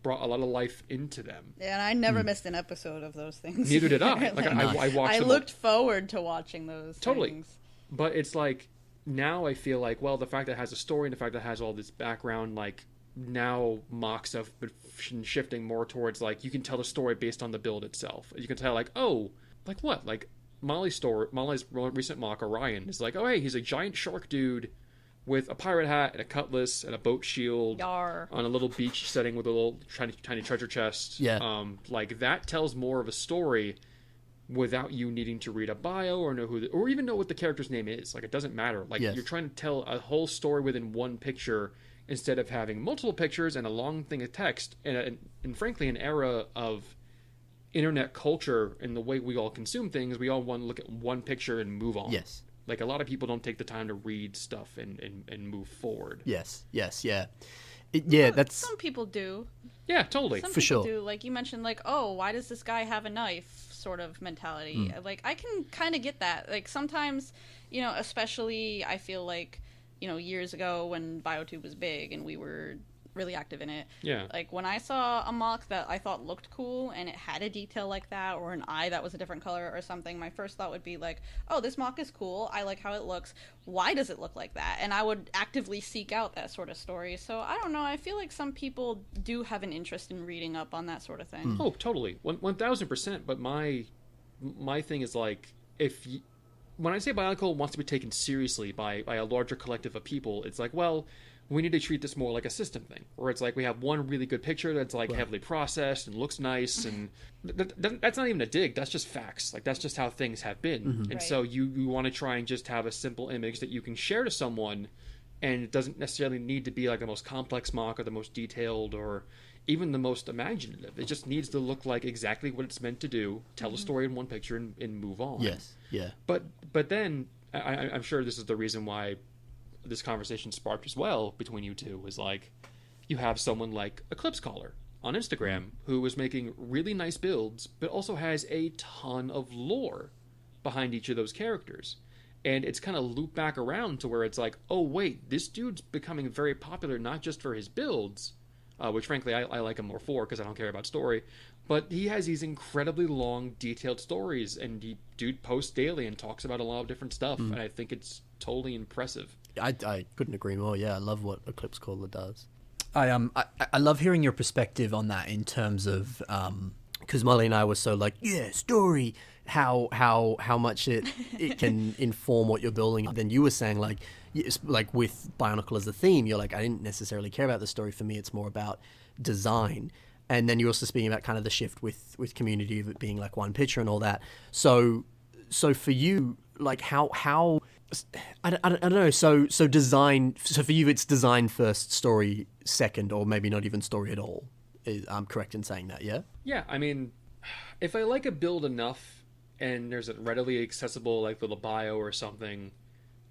brought a lot of life into them. Yeah, and I never missed an episode of those things. Neither did I. Like I watched. I looked forward to watching those. Totally. Things. But it's like now I feel like, well, the fact that it has a story and the fact that it has all this background, like now MOCs have been shifting more towards like you can tell the story based on the build itself. You can tell like, oh, like what? Like Molly's recent MOC, Orion, is like, oh hey, he's a giant shark dude with a pirate hat and a cutlass and a boat shield Yar. on a little beach setting with a little tiny treasure chest. Yeah. Like that tells more of a story without you needing to read a bio or know or even know what the character's name is. Like it doesn't matter. Like you're trying to tell a whole story within one picture instead of having multiple pictures and a long thing of text. And frankly, an era of internet culture and the way we all consume things, we all want to look at one picture and move on. Yes. Like a lot of people don't take the time to read stuff and move forward. Yes. Yeah. Some people do. Yeah, totally. Some For people sure. do. Like you mentioned, like, oh, why does this guy have a knife? Sort of mentality. Like I can kind of get that. Like sometimes, especially I feel like, years ago when BioTube was big and we were really active in it. Yeah. Like when I saw a MOC that I thought looked cool and it had a detail like that or an eye that was a different color or something, my first thought would be like, oh, this MOC is cool. I like how it looks. Why does it look like that? And I would actively seek out that sort of story. So I don't know. I feel like some people do have an interest in reading up on that sort of thing. Oh, totally. 1,000%. But my thing is like, when I say Bionicle wants to be taken seriously by a larger collective of people, it's like, well, we need to treat this more like a system thing, where it's like we have one really good picture that's like heavily processed and looks nice, and that's not even a dig. That's just facts. Like that's just how things have been. And so you want to try and just have a simple image that you can share to someone, and it doesn't necessarily need to be like the most complex MOC or the most detailed or even the most imaginative. It just needs to look like exactly what it's meant to do, tell a story in one picture, and move on. Yes. Yeah. But then I'm sure this is the reason why this conversation sparked as well between you two, was like you have someone like Eclipse Caller on Instagram who is making really nice builds but also has a ton of lore behind each of those characters, and it's kind of looped back around to where it's like, oh wait, this dude's becoming very popular not just for his builds, which frankly I like him more for because I don't care about story, but he has these incredibly long detailed stories, and dude posts daily and talks about a lot of different stuff, and I think it's totally impressive. I couldn't agree more. Yeah, I love what Eclipse Caller does. I love hearing your perspective on that in terms of because Molly and I were so like, yeah, story, how much it can inform what you're building. Then you were saying like with Bionicle as a theme, you're like, I didn't necessarily care about the story. For me, it's more about design. And then you're also speaking about kind of the shift with community of it being like one picture and all that. So for you, like how I don't know. So design. So for you, it's design first, story second, or maybe not even story at all. I'm correct in saying that, yeah? Yeah, I mean, if I like a build enough and there's a readily accessible like little bio or something,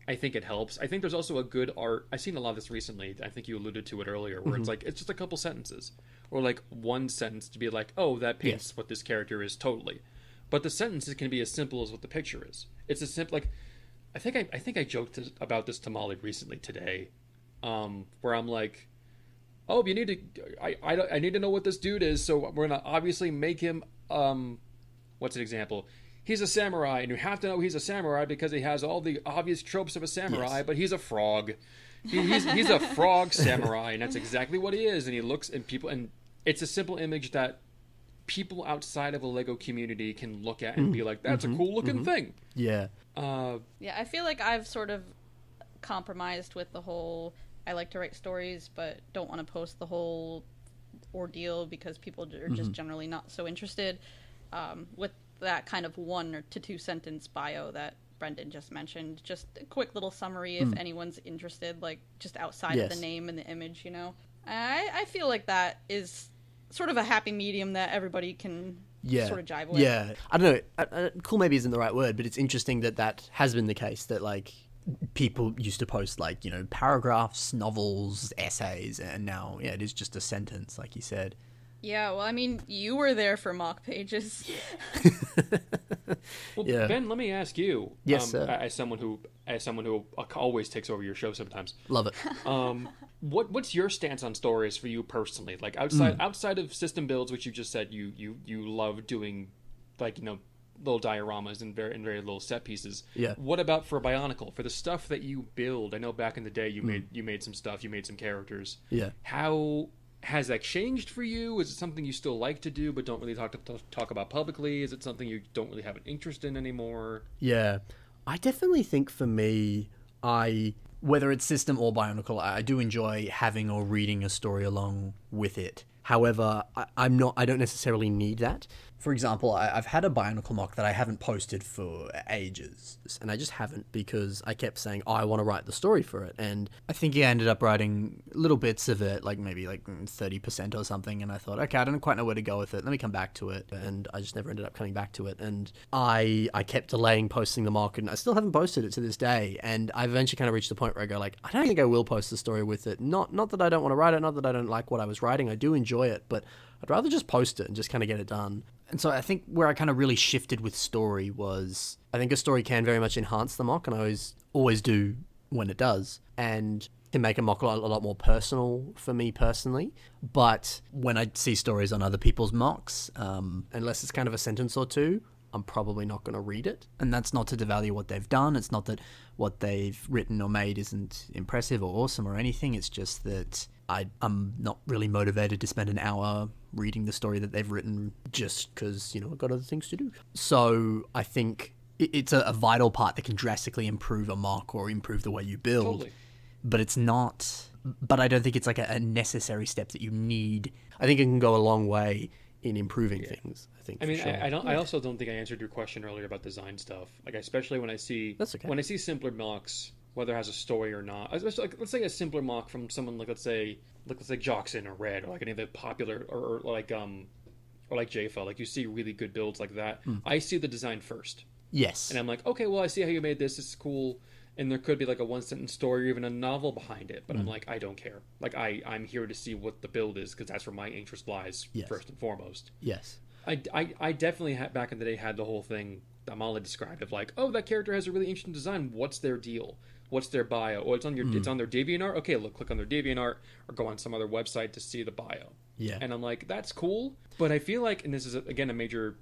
I think it helps. I think there's also a good art. I've seen a lot of this recently. I think you alluded to it earlier, where it's like it's just a couple sentences, or like one sentence to be like, oh, that paints what this character is totally. But the sentences can be as simple as what the picture is. It's as simple like. I think I joked about this to Molly recently today, where I'm like, oh, you need to, I need to know what this dude is, so we're gonna obviously make him, what's an example? He's a samurai, and you have to know he's a samurai because he has all the obvious tropes of a samurai, but he's a frog. He's a frog samurai, and that's exactly what he is. And he looks, and it's a simple image that people outside of a Lego community can look at and be like, that's a cool looking thing. Yeah. Yeah, I feel like I've sort of compromised with the whole, I like to write stories, but don't want to post the whole ordeal because people are just generally not so interested. With that kind of 1 to 2 sentence bio that Brendan just mentioned, just a quick little summary if anyone's interested, like just outside of the name and the image, I feel like that is sort of a happy medium that everybody can sort of jive with. Yeah, I don't know. Cool maybe isn't the right word, but it's interesting that that has been the case. That like people used to post like paragraphs, novels, essays, and now it is just a sentence, like you said. Yeah, well, I mean, you were there for mock pages. Well, Yeah. Ben, let me ask you. Yes, sir. As someone who always takes over your show sometimes. Love it. What's your stance on stories for you personally? Like outside of system builds, which you just said you love doing, like little dioramas and very little set pieces. Yeah. What about for Bionicle? For the stuff that you build, I know back in the day you made some stuff, you made some characters. Yeah. How has that changed for you? Is it something you still like to do but don't really talk about publicly? Is it something you don't really have an interest in anymore? Yeah, I definitely think for me, whether it's system or Bionicle, I do enjoy having or reading a story along with it. However, I don't necessarily need that. For example, I've had a Bionicle mock that I haven't posted for ages, and I just haven't because I kept saying, I want to write the story for it. And I think I ended up writing little bits of it, like maybe 30% or something, and I thought, okay, I don't quite know where to go with it. Let me come back to it. And I just never ended up coming back to it. And I kept delaying posting the mock, and I still haven't posted it to this day. And I eventually kind of reached the point where I go, I don't think I will post the story with it. Not that I don't want to write it, not that I don't like what I was writing. I do enjoy it, but I'd rather just post it and just kind of get it done. And so I think where I kind of really shifted with story was, I think a story can very much enhance the mock, and I always do when it does, and can make a mock a lot more personal for me personally. But when I see stories on other people's mocks, unless it's kind of a sentence or two, I'm probably not going to read it. And that's not to devalue what they've done. It's not that what they've written or made isn't impressive or awesome or anything. It's just that I'm not really motivated to spend an hour reading the story that they've written just because, I've got other things to do. So I think it's a vital part that can drastically improve a mock or improve the way you build. Totally. But it's not... But I don't think it's like a necessary step that you need. I think it can go a long way in improving things. I mean, sure. I also don't think I answered your question earlier about design stuff. Like, especially when I see simpler mocks, whether it has a story or not. Especially, let's say a simpler mock from someone like let's say Joxin or Red or like any of the popular or like JFL. Like you see really good builds like that. I see the design first. Yes. And I'm like, okay, well, I see how you made this. This is cool. And there could be like a one-sentence story or even a novel behind it. But I'm like, I don't care. Like, I'm here to see what the build is because that's where my interest lies first and foremost. Yes. I definitely back in the day had the whole thing that Molly described of like, oh, that character has a really interesting design. What's their deal? What's their bio? Oh, it's on their DeviantArt. Okay, click on their DeviantArt or go on some other website to see the bio. Yeah. And I'm like, that's cool. But I feel like, and this is again a major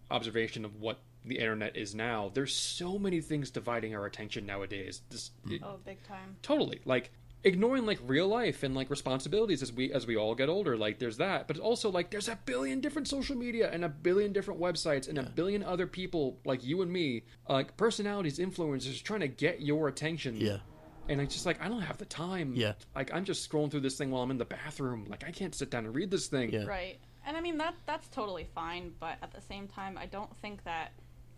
observation of what the internet is now, there's so many things dividing our attention nowadays. Big time. Totally. Like ignoring like real life and like responsibilities as we all get older, like there's that, but also like there's a billion different social media and a billion different websites and a billion other people like you and me, like personalities, influencers trying to get your attention. Yeah. And it's just like, I don't have the time. Yeah. Like I'm just scrolling through this thing while I'm in the bathroom. Like I can't sit down and read this thing. Yeah. Right. And I mean that's totally fine, but at the same time I don't think that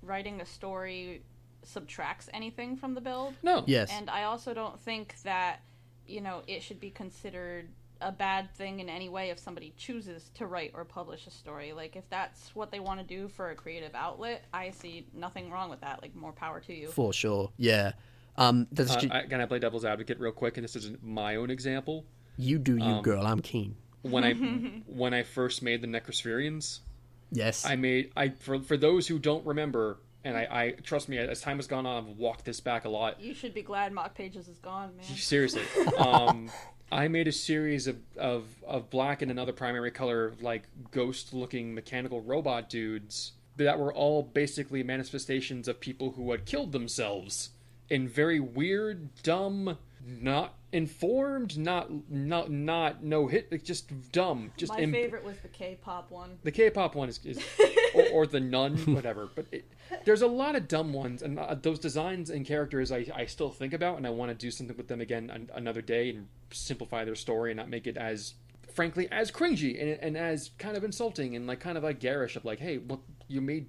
writing a story subtracts anything from the build. No. Yes. And I also don't think that, it should be considered a bad thing in any way if somebody chooses to write or publish a story. Like, if that's what they want to do for a creative outlet, I see nothing wrong with that. Like, more power to you. For sure. Yeah. Can I play devil's advocate real quick? And this is my own example. You do you, girl. I'm keen. When I first made the Necrospherians, yes, for those who don't remember, and I trust me, as time has gone on, I've walked this back a lot. You should be glad Mock Pages is gone, man. Seriously. I made a series of black and another primary color, like ghost-looking mechanical robot dudes that were all basically manifestations of people who had killed themselves in very weird, dumb, not informed, not no hit, just dumb. Just my favorite was the K-pop one. The K-pop one is or the nun, whatever. But there's a lot of dumb ones, and those designs and characters I still think about, and I want to do something with them again another day and simplify their story and not make it as, frankly, as cringy and as kind of insulting and like kind of like garish of like, hey, what you made?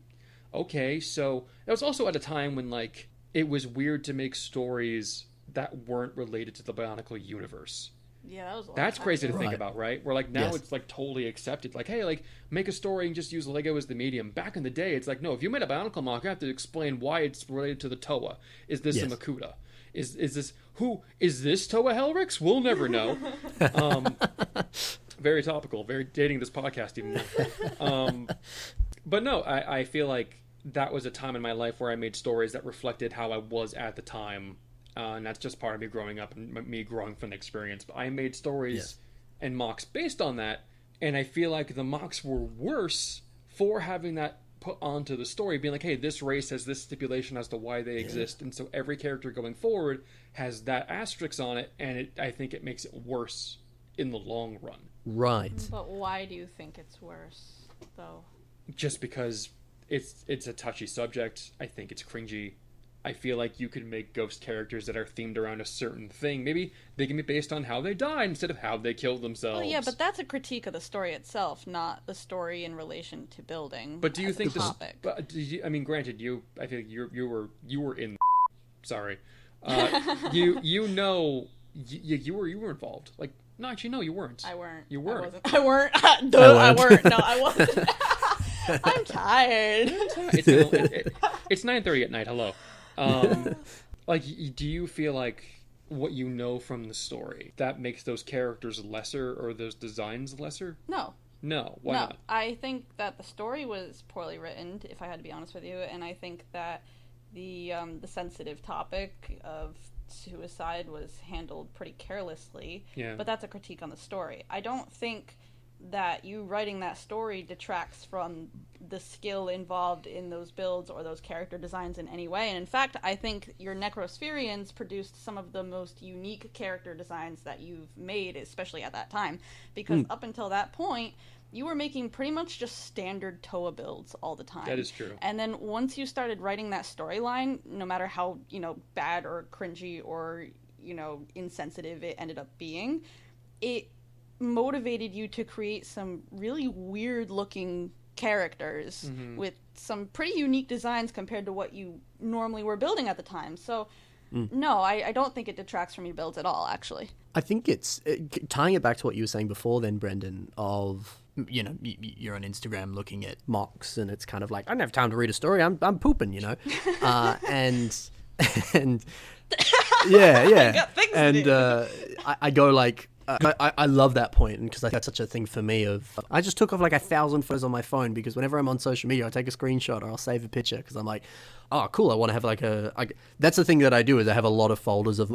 Okay, so that was also at a time when like it was weird to make stories that weren't related to the Bionicle universe. Yeah, that was a long That's time crazy to ago. think Right. about, right? Where like now Yes. it's like totally accepted. Like, hey, like make a story and just use Lego as the medium. Back in the day, it's like, no, if you made a Bionicle MOC, you have to explain why it's related to the Toa. Is this Yes. a Makuta? Is this who is this Toa Helrix? We'll never know. Very topical, very dating this podcast even more. But no, I feel like that was a time in my life where I made stories that reflected how I was at the time. And that's just part of me growing up and me growing from the experience. But I made stories Yes. and MOCs based on that. And I feel like the MOCs were worse for having that put onto the story, being like, hey, this race has this stipulation as to why they exist. And so every character going forward has that asterisk on it. And I think it makes it worse in the long run. Right. But why do you think it's worse, though? Just because it's a touchy subject. I think it's cringy. I feel like you could make ghost characters that are themed around a certain thing. Maybe they can be based on how they died instead of how they killed themselves. Well, yeah, but that's a critique of the story itself, not the story in relation to building. But do you as a think this? topic? But I mean, granted, I think you were in. Sorry, you were involved. Like, no, actually, no, you weren't. I weren't. You weren't. I wasn't. I weren't. Duh, I weren't. weren't. No, I wasn't. I'm tired. It's 9:30 at night. Hello. Like, do you feel like what you know from the story that makes those characters lesser or those designs lesser? No. No. Why No. not? I think that the story was poorly written, if I had to be honest with you, and I think that the sensitive topic of suicide was handled pretty carelessly. Yeah. But that's a critique on the story. I don't think that you writing that story detracts from the skill involved in those builds or those character designs in any way. And in fact, I think your Necrospherians produced some of the most unique character designs that you've made, especially at that time. Because up until that point, you were making pretty much just standard Toa builds all the time. That is true. And then once you started writing that storyline, no matter how, bad or cringy or, insensitive it ended up being, it motivated you to create some really weird looking characters with some pretty unique designs compared to what you normally were building at the time. So no, I don't think it detracts from your builds at all, actually. I think it's tying it back to what you were saying before then, Brendan, of, you're on Instagram looking at MOCs and it's kind of like, I don't have time to read a story. I'm pooping, and yeah. got things to And do. I go like, I love that point because that's such a thing for me of, I just took off like 1,000 photos on my phone because whenever I'm on social media, I take a screenshot or I'll save a picture because I'm like, oh, cool, I want to have like that's the thing that I do is I have a lot of folders of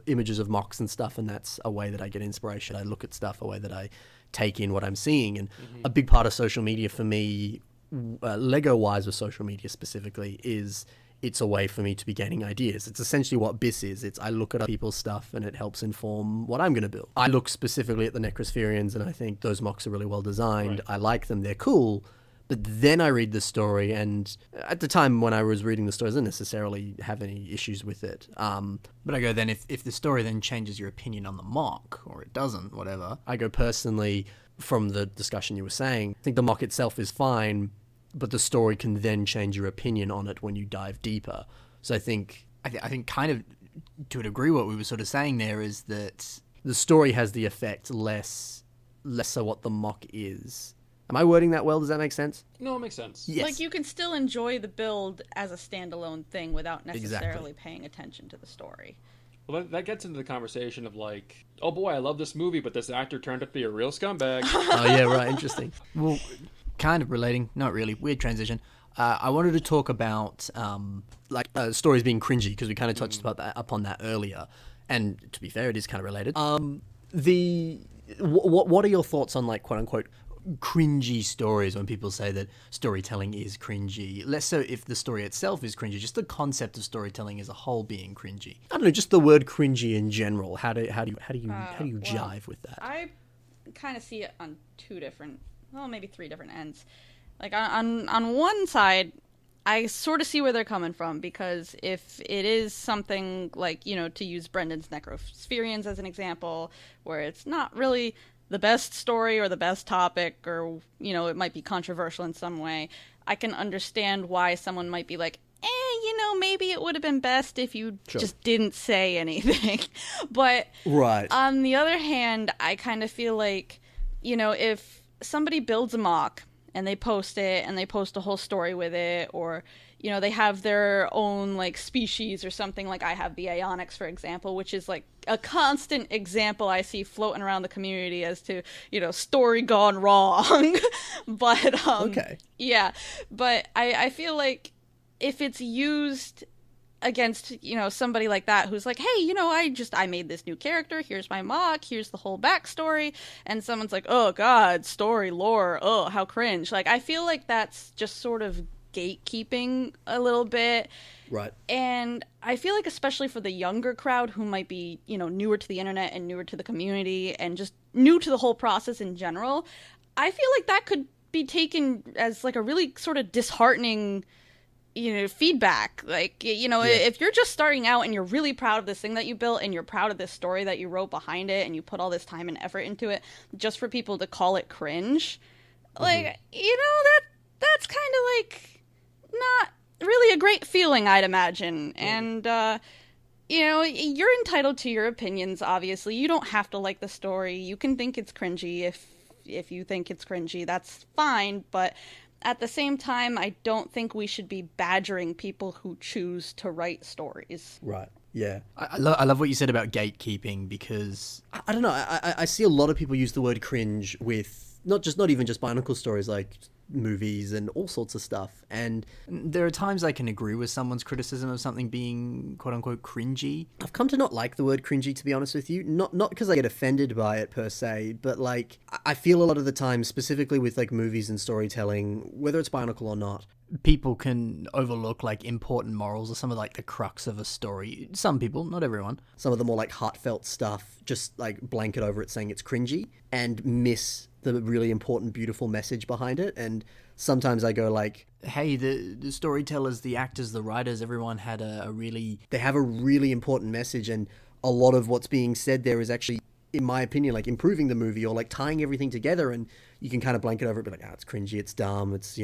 images of MOCs and stuff, and that's a way that I get inspiration. I look at stuff, a way that I take in what I'm seeing, and a big part of social media for me, Lego-wise or social media specifically, is it's a way for me to be gaining ideas. It's essentially what BIS is. It's I look at other people's stuff and it helps inform what I'm going to build. I look specifically at the Necrospherians and I think those MOCs are really well designed. Right. I like them. They're cool. But then I read the story, and at the time when I was reading the story, I didn't necessarily have any issues with it. But I go then, if the story then changes your opinion on the MOC, or it doesn't, whatever. I go personally, from the discussion you were saying, I think the MOC itself is fine, but the story can then change your opinion on it when you dive deeper. So I think I think kind of to a degree what we were sort of saying there is that the story has the effect less so what the MOC is. Am I wording that well? Does that make sense? No, it makes sense. Yes. Like, you can still enjoy the build as a standalone thing without necessarily Exactly. paying attention to the story. Well, that gets into the conversation of like, oh boy, I love this movie, but this actor turned out to be a real scumbag. Oh, yeah, right. Interesting. well, kind of relating, not really, weird transition. I wanted to talk about Stories being cringy, because we kind of touched upon that earlier. And to be fair, it is kind of related. What are your thoughts on, like, quote unquote, cringy stories when people say that storytelling is cringy? Less so if the story itself is cringy, just the concept of storytelling as a whole being cringy. I don't know, just the word cringy in general. How do you jive with that? I kind of see it on maybe three different ends. Like, on one side, I sort of see where they're coming from, because if it is something like, to use Brendan's Necrospherians as an example, where it's not really the best story or the best topic, or, it might be controversial in some way, I can understand why someone might be like, maybe it would have been best if you just didn't say anything. But Right. on the other hand, I kind of feel like, if somebody builds a MOC and they post it and they post a whole story with it, or they have their own like species or something, like I have the Ionics, for example, which is like a constant example I see floating around the community as to, story gone wrong. But Okay. yeah, but I feel like if it's used against, somebody like that who's like, hey, I made this new character, here's my MOC, here's the whole backstory, and someone's like, oh god, story, lore, oh, how cringe. Like, I feel like that's just sort of gatekeeping a little bit. Right. And I feel like especially for the younger crowd who might be, newer to the internet and newer to the community and just new to the whole process in general, I feel like that could be taken as like a really sort of disheartening feedback. Like, if you're just starting out and you're really proud of this thing that you built and you're proud of this story that you wrote behind it and you put all this time and effort into it, just for people to call it cringe, like, that's kind of like not really a great feeling, I'd imagine. And, you're entitled to your opinions, obviously. You don't have to like the story. You can think it's cringy if you think it's cringy. That's fine, but at the same time, I don't think we should be badgering people who choose to write stories. Right. Yeah. I love what you said about gatekeeping, because I don't know. I see a lot of people use the word cringe with not even just Bionicle stories, like movies and all sorts of stuff. And there are times I can agree with someone's criticism of something being quote unquote cringy. I've come to not like the word cringy, to be honest with you. Not because I get offended by it per se, but like I feel a lot of the time, specifically with like movies and storytelling, whether it's Bionicle or not, People can overlook like important morals or some of like the crux of a story. Some people, not everyone. some of the more like heartfelt stuff, just like blanket over it saying it's cringy and miss the really important, beautiful message behind it. And sometimes I go like, Hey, the storytellers, the actors, the writers, everyone had they have a really important message, and a lot of what's being said there is actually, in my opinion, like improving the movie or like tying everything together, and you can kind of blanket over it, but like, it's cringy, it's dumb, it's,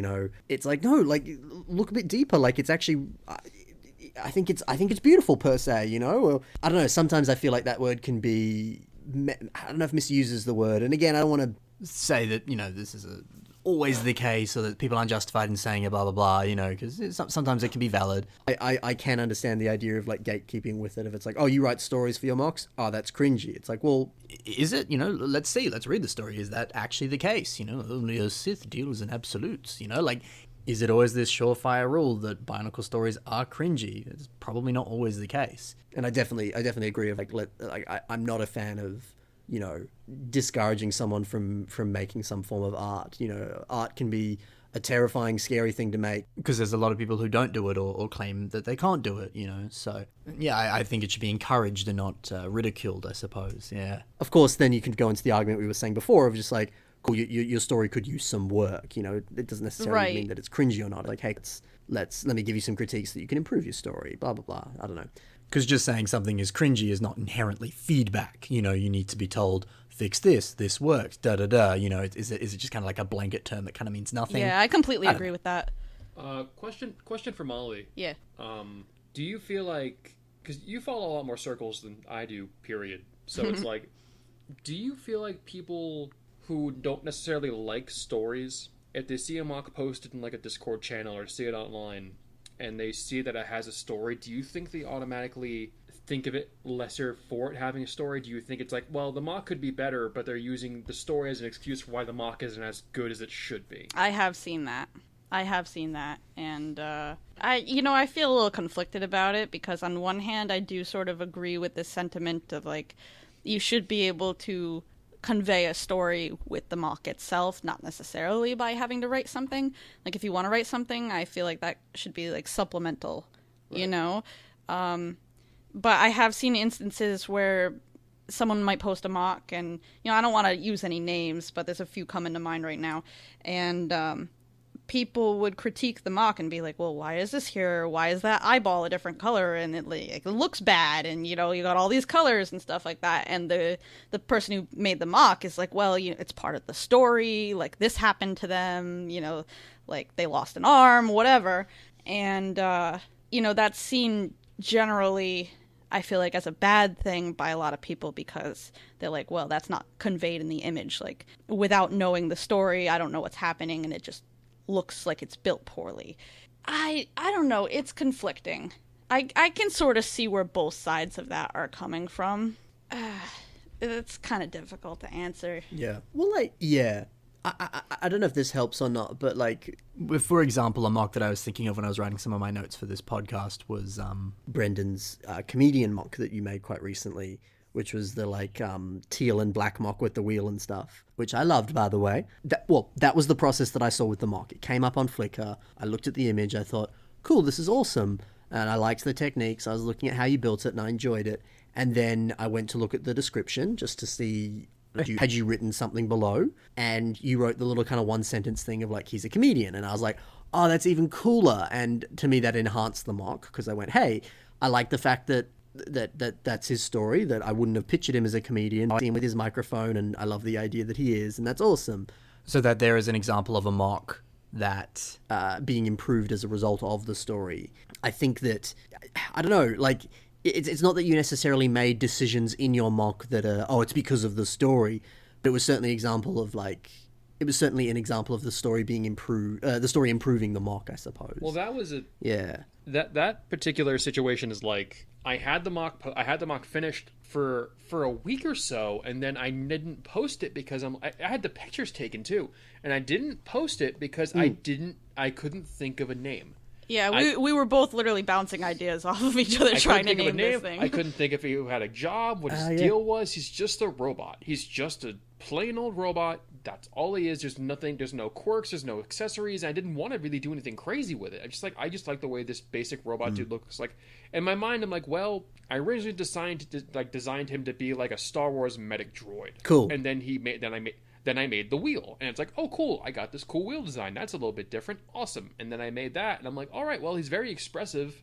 it's like, no, like look a bit deeper, like it's actually, I think it's beautiful per se, or, I don't know, sometimes I feel like that word can be, I don't know if misuse is the word, and again, I don't want to say that, this is always the case, or that people aren't justified in saying it, blah, blah, blah, because sometimes it can be valid. I can understand the idea of like gatekeeping with it. If it's like, oh, you write stories for your MOCs? Oh, that's cringy. It's like, well, is it? Let's see. Let's read the story. Is that actually the case? Only a Sith deals in absolutes. Like, is it always this surefire rule that Bionicle stories are cringy? It's probably not always the case. and I definitely agree. Of I'm not a fan of discouraging someone from making some form of art. Art can be a terrifying, scary thing to make. Because there's a lot of people who don't do it or claim that they can't do it, So, yeah, I think it should be encouraged and not ridiculed, I suppose, yeah. Of course, then you can go into the argument we were saying before of just like, cool, your story could use some work. It doesn't necessarily mean that it's cringy or not. Like, hey, let me give you some critiques that you can improve your story, blah, blah, blah. I don't know. Because just saying something is cringy is not inherently feedback. You need to be told, fix this works, da-da-da. Is it just kind of like a blanket term that kind of means nothing? Yeah, I completely agree with that. Question for Molly. Yeah. Do you feel like, because you follow a lot more circles than I do, period. So it's like, do you feel like people who don't necessarily like stories, if they see a MOC posted in like a Discord channel or see it online, and they see that it has a story, do you think they automatically think of it lesser for it having a story? Do you think it's like, well, the MOC could be better, but they're using the story as an excuse for why the MOC isn't as good as it should be? I have seen that. And I feel a little conflicted about it, because on one hand, I do sort of agree with the sentiment of like, you should be able to convey a story with the MOC itself, not necessarily by having to write something. Like, if you want to write something, I feel like that should be like supplemental, right. But I have seen instances where someone might post a MOC, and I don't want to use any names, but there's a few coming to mind right now, and people would critique the MOC and be like, well, why is this here? Why is that eyeball a different color? And it looks bad, and you got all these colors and stuff like that. And the person who made the MOC is like, well, it's part of the story, like this happened to them, like they lost an arm, whatever. And you know, that's seen generally, I feel like, as a bad thing by a lot of people because they're like, well, that's not conveyed in the image. Like, without knowing the story, I don't know what's happening, and it just looks like it's built poorly. I don't know. It's conflicting. I can sort of see where both sides of that are coming from. It's kind of difficult to answer. Yeah. Well, like, yeah. I don't know if this helps or not, but like, For example, a mock that I was thinking of when I was writing some of my notes for this podcast was Brendan's comedian mock that you made quite recently, which was the like teal and black mock with the wheel and stuff, which I loved, by the way. That was the process that I saw with the mock. It came up on Flickr. I looked at the image. I thought, cool, this is awesome. And I liked the techniques. I was looking at how you built it and I enjoyed it. And then I went to look at the description just to see, had you written something below? And you wrote the little kind of one sentence thing of like, he's a comedian. And I was like, oh, that's even cooler. And to me, that enhanced the mock because I went, hey, I like the fact that's his story, that I wouldn't have pictured him as a comedian. I see him with his microphone and I love the idea that he is. And that's awesome. so that there is an example of a mock That being improved as a result of the story. I think that, I don't know, like, it's not that you necessarily made decisions in your mock that are, oh, it's because of the story, but it was certainly an example of, like, it was certainly an example of the story being improved, the story improving the mock, I suppose. Well, that was a Yeah. that particular situation is like I had the mock finished for a week or so, and then I didn't post it because I had the pictures taken too, and I didn't post it because I couldn't think of a name. Yeah, we were both literally bouncing ideas off of each other trying to name this thing. I couldn't think if he had a job, what his deal was. He's just a robot. He's just a plain old robot. That's all he is. There's nothing. There's no quirks. There's no accessories. I didn't want to really do anything crazy with it. I just like the way this basic robot dude looks like. In my mind, I'm like, well, I originally designed him to be like a Star Wars medic droid. Cool. And then I made the wheel, and it's like, oh, cool, I got this cool wheel design. That's a little bit different. Awesome. And then I made that, and I'm like, all right, well, he's very expressive,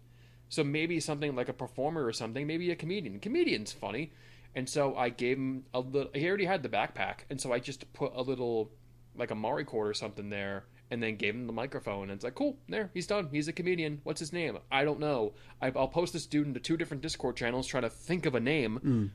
so maybe something like a performer or something, maybe a comedian. Comedian's funny. And so I gave him a little, he already had the backpack, and so I just put a little, like a Mari cord or something there, and then gave him the microphone, and it's like, cool, there, he's done. He's a comedian. What's his name? I don't know. I'll post this dude into 2 different Discord channels trying to think of a name.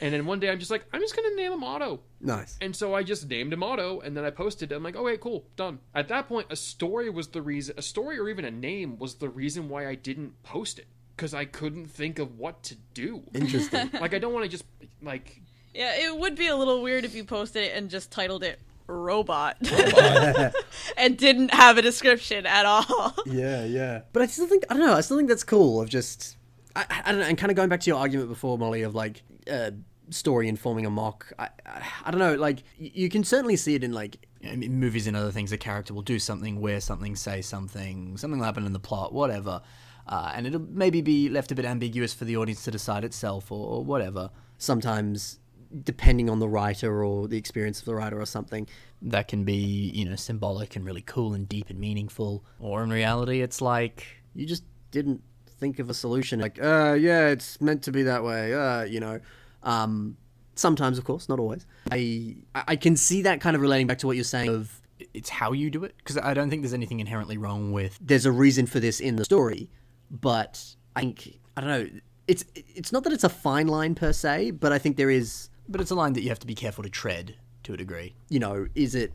And then one day I'm just like, I'm just going to name him Otto. Nice. And so I just named him Otto, and then I posted it. I'm like, oh, wait, cool, done. At that point, a story or even a name was the reason why I didn't post it. Because I couldn't think of what to do. Interesting. Like, I don't want to just, like... Yeah, it would be a little weird if you posted it and just titled it Robot. And didn't have a description at all. Yeah. But I still think that's cool of just... I don't know, and kind of going back to your argument before, Molly, of like... story informing a mock. I don't know, like, you can certainly see it in, like, in movies and other things. A character will do something, wear something, say something will happen in the plot, whatever, and it'll maybe be left a bit ambiguous for the audience to decide itself or whatever. Sometimes, depending on the writer or the experience of the writer or something, that can be, symbolic and really cool and deep and meaningful, or in reality it's like you just didn't think of a solution, like, yeah, it's meant to be that way, sometimes, of course, not always. I can see that kind of relating back to what you're saying of it's how you do it, because I don't think there's anything inherently wrong with there's a reason for this in the story, but I don't know, it's not that it's a fine line per se, but I think there is, but it's a line that you have to be careful to tread to a degree. Is it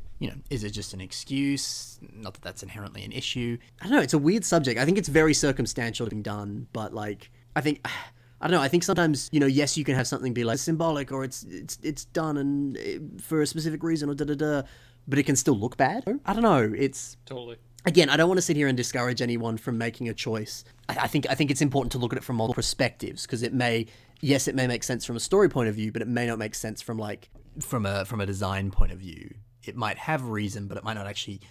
just an excuse? Not that that's inherently an issue. I don't know, it's a weird subject. I think it's very circumstantial being done, but like, I don't know, I think sometimes, yes, you can have something be like symbolic or it's done and for a specific reason or da-da-da, but it can still look bad. I don't know, it's... Totally. Again, I don't want to sit here and discourage anyone from making a choice. I think it's important to look at it from multiple perspectives, because it may make sense from a story point of view, but it may not make sense from a design point of view. It might have reason, but it might not actually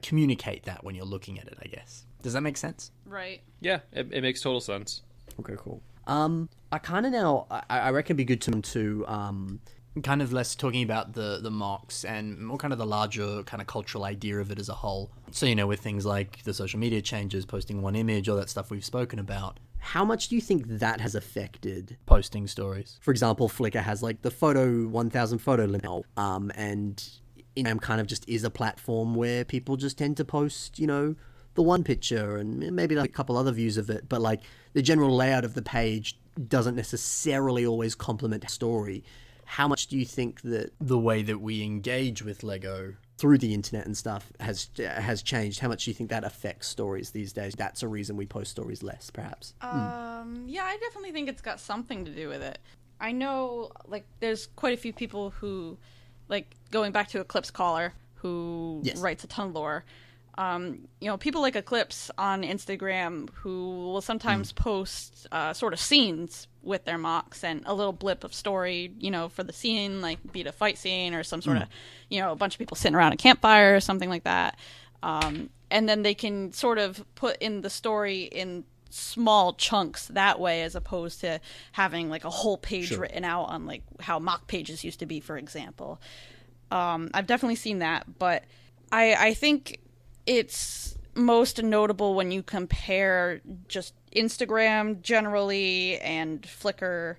communicate that when you're looking at it, I guess. Does that make sense? Right. Yeah, it makes total sense. Okay, cool. I kind of now, I reckon it'd be good to kind of less talking about the MOCs and more kind of the larger kind of cultural idea of it as a whole. So, with things like the social media changes, posting one image, all that stuff we've spoken about. How much do you think that has affected posting stories? For example, Flickr has like the 1,000 photo limit now, and Instagram kind of just is a platform where people just tend to post, the one picture and maybe like a couple other views of it, but like the general layout of the page doesn't necessarily always complement the story. How much do you think that the way that we engage with Lego through the internet and stuff has changed? How much do you think that affects stories these days? That's a reason we post stories less, perhaps. Yeah, I definitely think it's got something to do with it. I know, like, there's quite a few people who, like, going back to Eclipse Caller, who writes a ton of lore. People like Eclipse on Instagram who will sometimes post sort of scenes with their MOCs and a little blip of story, for the scene, like be it a fight scene or some sort of, a bunch of people sitting around a campfire or something like that. And then they can sort of put in the story in small chunks that way, as opposed to having like a whole page written out on like how MOC pages used to be, for example. I've definitely seen that, but I think it's most notable when you compare just Instagram generally and Flickr,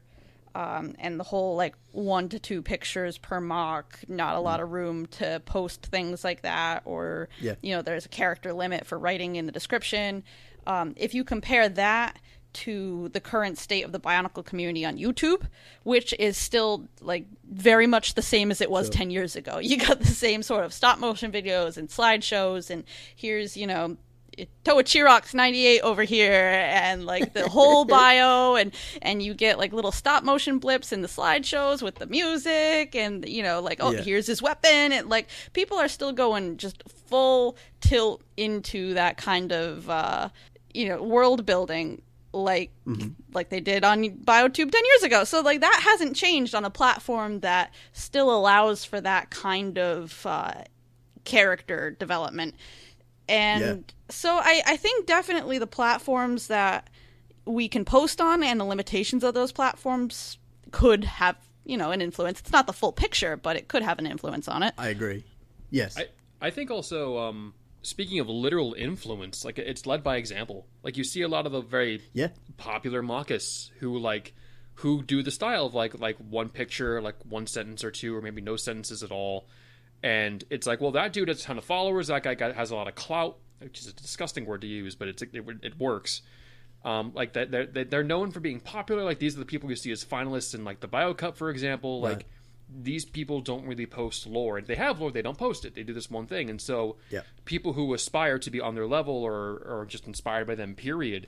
and the whole like 1 to 2 pictures per MOC, not a lot of room to post things like that, or there's a character limit for writing in the description. If you compare that to the current state of the Bionicle community on YouTube, which is still like very much the same as it was 10 years ago. You got the same sort of stop motion videos and slideshows, and here's, Toa Chirox 98 over here, and like the whole bio, and you get like little stop motion blips in the slideshows with the music, and here's his weapon, and like people are still going just full tilt into that kind of world building, like they did on BioTube 10 years ago. So like that hasn't changed on a platform that still allows for that kind of character development. And so I think definitely the platforms that we can post on and the limitations of those platforms could have, an influence. It's not the full picture, but it could have an influence on it. I agree. Yes. I think also, speaking of literal influence, like it's led by example. Like you see a lot of the very popular MOCists who do the style of like one picture, like one sentence or two, or maybe no sentences at all. And it's like, well, that dude has a ton of followers. That guy has a lot of clout, which is a disgusting word to use, but it works. Like that they're known for being popular. Like these are the people you see as finalists in like the Bio Cup, for example. Like these people don't really post lore. They have lore, they don't post it. They do this one thing, and so people who aspire to be on their level or just inspired by them, period,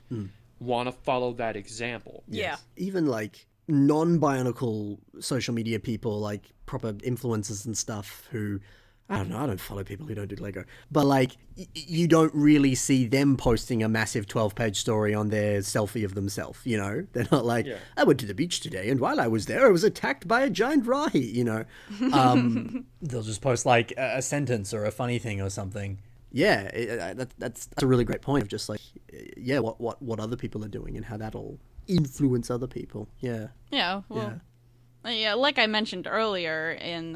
want to follow that example. Yeah, even like non-Bionicle social media people, like proper influencers and stuff, who I don't follow people who don't do Lego, but like you don't really see them posting a massive 12-page story on their selfie of themselves. They're not like, I went to the beach today, and while I was there, I was attacked by a giant rahi. They'll just post like a sentence or a funny thing or something. That's a really great point of just like what other people are doing and how that'll influence other people. Like I mentioned earlier in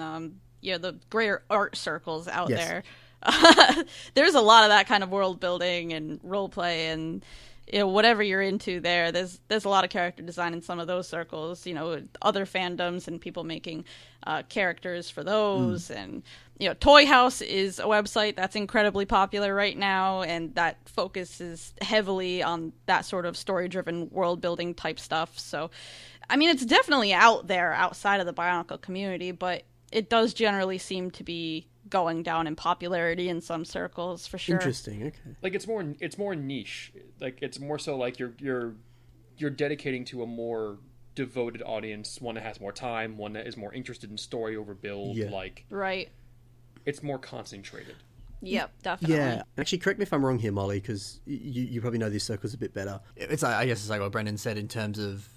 the greater art circles out there, there's a lot of that kind of world building and role play, and whatever you're into there's a lot of character design in some of those circles, other fandoms and people making characters for those. And Toy House is a website that's incredibly popular right now, and that focuses heavily on that sort of story-driven world-building type stuff. So, I mean, it's definitely out there outside of the Bionicle community, but it does generally seem to be going down in popularity in some circles, for sure. Interesting. Okay. Like it's more niche. Like it's more so like you're dedicating to a more devoted audience, one that has more time, one that is more interested in story over build. Like right. It's more concentrated. Yep, definitely. Yeah. Actually, correct me if I'm wrong here, Molly, because you probably know these circles a bit better. I guess it's like what Brendan said in terms of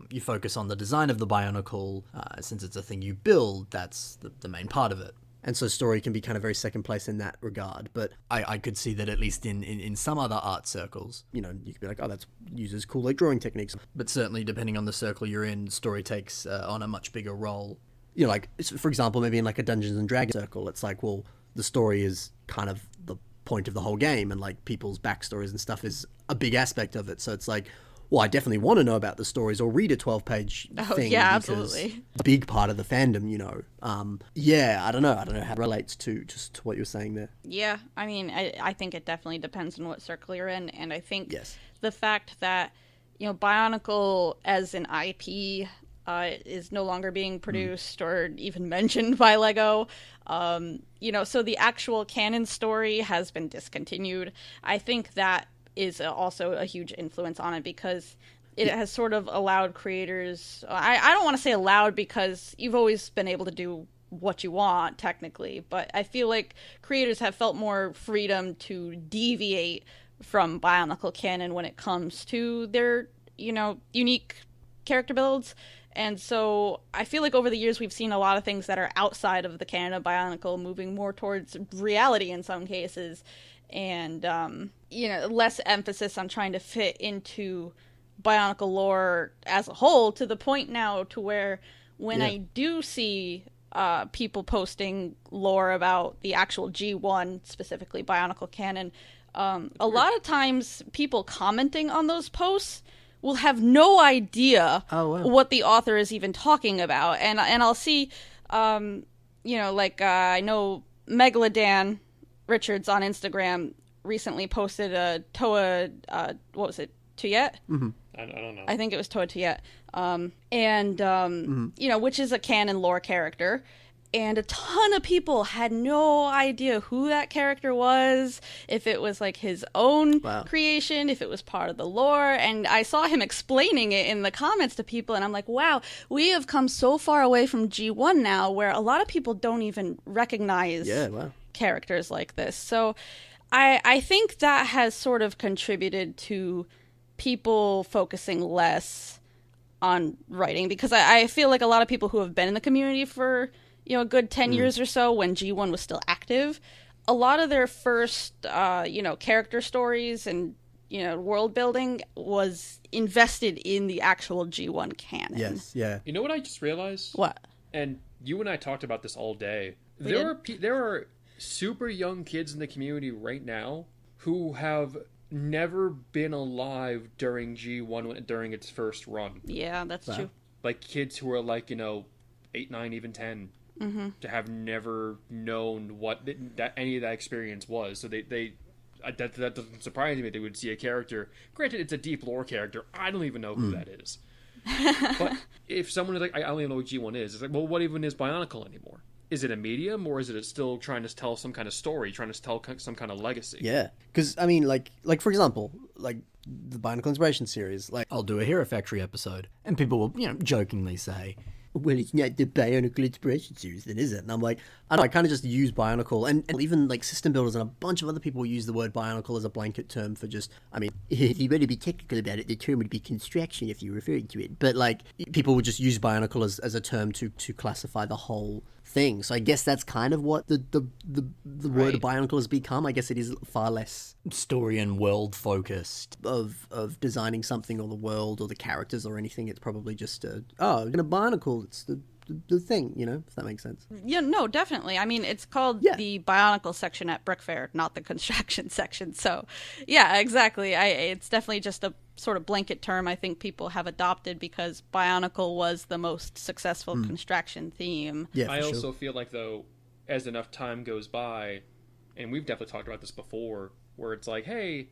you focus on the design of the Bionicle. Since it's a thing you build, that's the main part of it. And so story can be kind of very second place in that regard. But I could see that at least in some other art circles, you could be like, oh, that uses cool like drawing techniques. But certainly depending on the circle you're in, story takes on a much bigger role. Like, for example, maybe in like a Dungeons and Dragons circle, it's like, well, the story is kind of the point of the whole game, and like people's backstories and stuff is a big aspect of it. So it's like, well, I definitely want to know about the stories or read a 12-page thing. Yeah, because absolutely. a big part of the fandom, you know. Yeah, I don't know how it relates to just to what you're saying there. Yeah, I mean, I think it definitely depends on what circle you're in, and I think Yes. the fact that, you know, Bionicle as an IP is no longer being produced or even mentioned by Lego. You know, so the actual canon story has been discontinued. I think that is also a huge influence on it because it has sort of allowed creators, I don't want to say allowed because you've always been able to do what you want technically, but I feel like creators have felt more freedom to deviate from Bionicle canon when it comes to their, you know, unique character builds. And so I feel like over the years we've seen a lot of things that are outside of the canon of Bionicle moving more towards reality in some cases, and you know, less emphasis on trying to fit into Bionicle lore as a whole, to the point now to where when I do see people posting lore about the actual G1, specifically Bionicle canon, a lot of times people commenting on those posts will have no idea what the author is even talking about. And I'll see, you know, like I know Megalodan Richards on Instagram recently posted a Toa, what was it, Tuyet? Mm-hmm. I don't know. I think it was Toa Tuyet. You know, which is a canon lore character. And a ton of people had no idea who that character was, if it was like his own creation, if it was part of the lore. And I saw him explaining it in the comments to people, and I'm like, wow, we have come so far away from G1 now where a lot of people don't even recognize characters like this. So I think that has sort of contributed to people focusing less on writing, because I feel like a lot of people who have been in the community for, you know, a good 10 years or so, when G1 was still active, a lot of their first, you know, character stories and, you know, world building was invested in the actual G1 canon. Yes, yeah. You know what I just realized? What? And you and I talked about this all day. We There are super young kids in the community right now who have never been alive during G1 during its first run. Yeah, that's true. Like kids who are like, you know, 8, 9, even 10. To have never known what that any of that experience was. So that doesn't surprise me. They would see a character. Granted, it's a deep lore character. I don't even know who that is. But if someone is like, I don't even know what G1 is, it's like, well, what even is Bionicle anymore? Is it a medium, or is it still trying to tell some kind of story, trying to tell some kind of legacy? Yeah, because I mean, like for example, like the Bionicle Inspiration series, like I'll do a Hero Factory episode, and people will, you know, jokingly say, well, it's not the Bionicle Inspiration series, then, is it? And I'm like, I don't know, I kind of just use Bionicle, and even like system builders and a bunch of other people use the word Bionicle as a blanket term for just, I mean, if you want to be technical about it, the term would be construction if you're referring to it. But like, people would just use Bionicle as a term to classify the whole thing. So I guess that's kind of what the word Bionicle has become. I guess it is far less story and world focused of designing something or the world or the characters or anything. It's probably just in a Bionicle, it's the thing, you know, if that makes sense. Yeah, no, definitely. I mean, it's called the Bionicle section at Brick Fair, not the construction section. So, yeah, exactly. It's definitely just a sort of blanket term I think people have adopted because Bionicle was the most successful construction theme. Yeah, I also feel like, though, as enough time goes by, and we've definitely talked about this before, where it's like, hey,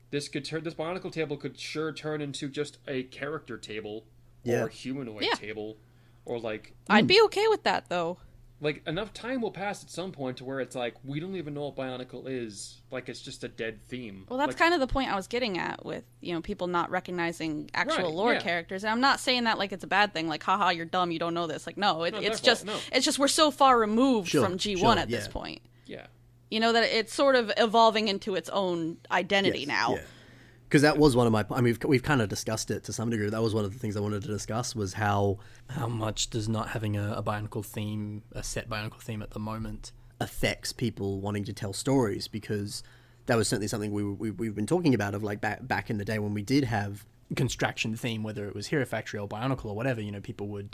this Bionicle table could sure turn into just a character table or a humanoid table. Or like, I'd be okay with that, though. Like, enough time will pass at some point to where it's like, we don't even know what Bionicle is. Like, it's just a dead theme. Well, that's like, kind of the point I was getting at with, you know, people not recognizing actual lore characters. And I'm not saying that like it's a bad thing, like, haha, you're dumb, you don't know this. Like, no, it's just we're so far removed from G1 at this point. Yeah. You know, that it's sort of evolving into its own identity now. Yeah. Because that was one of my, I mean, we've kind of discussed it to some degree. That was one of the things I wanted to discuss was how much does not having a Bionicle theme, a set Bionicle theme at the moment, affects people wanting to tell stories. Because that was certainly something we've been talking about of like back in the day when we did have construction theme, whether it was Hero Factory or Bionicle or whatever. You know, people would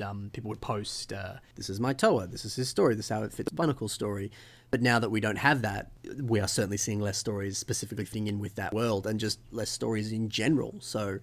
post, this is my Toa, this is his story, this is how it fits Bionicle's story. But now that we don't have that, we are certainly seeing less stories specifically fitting in with that world and just less stories in general. So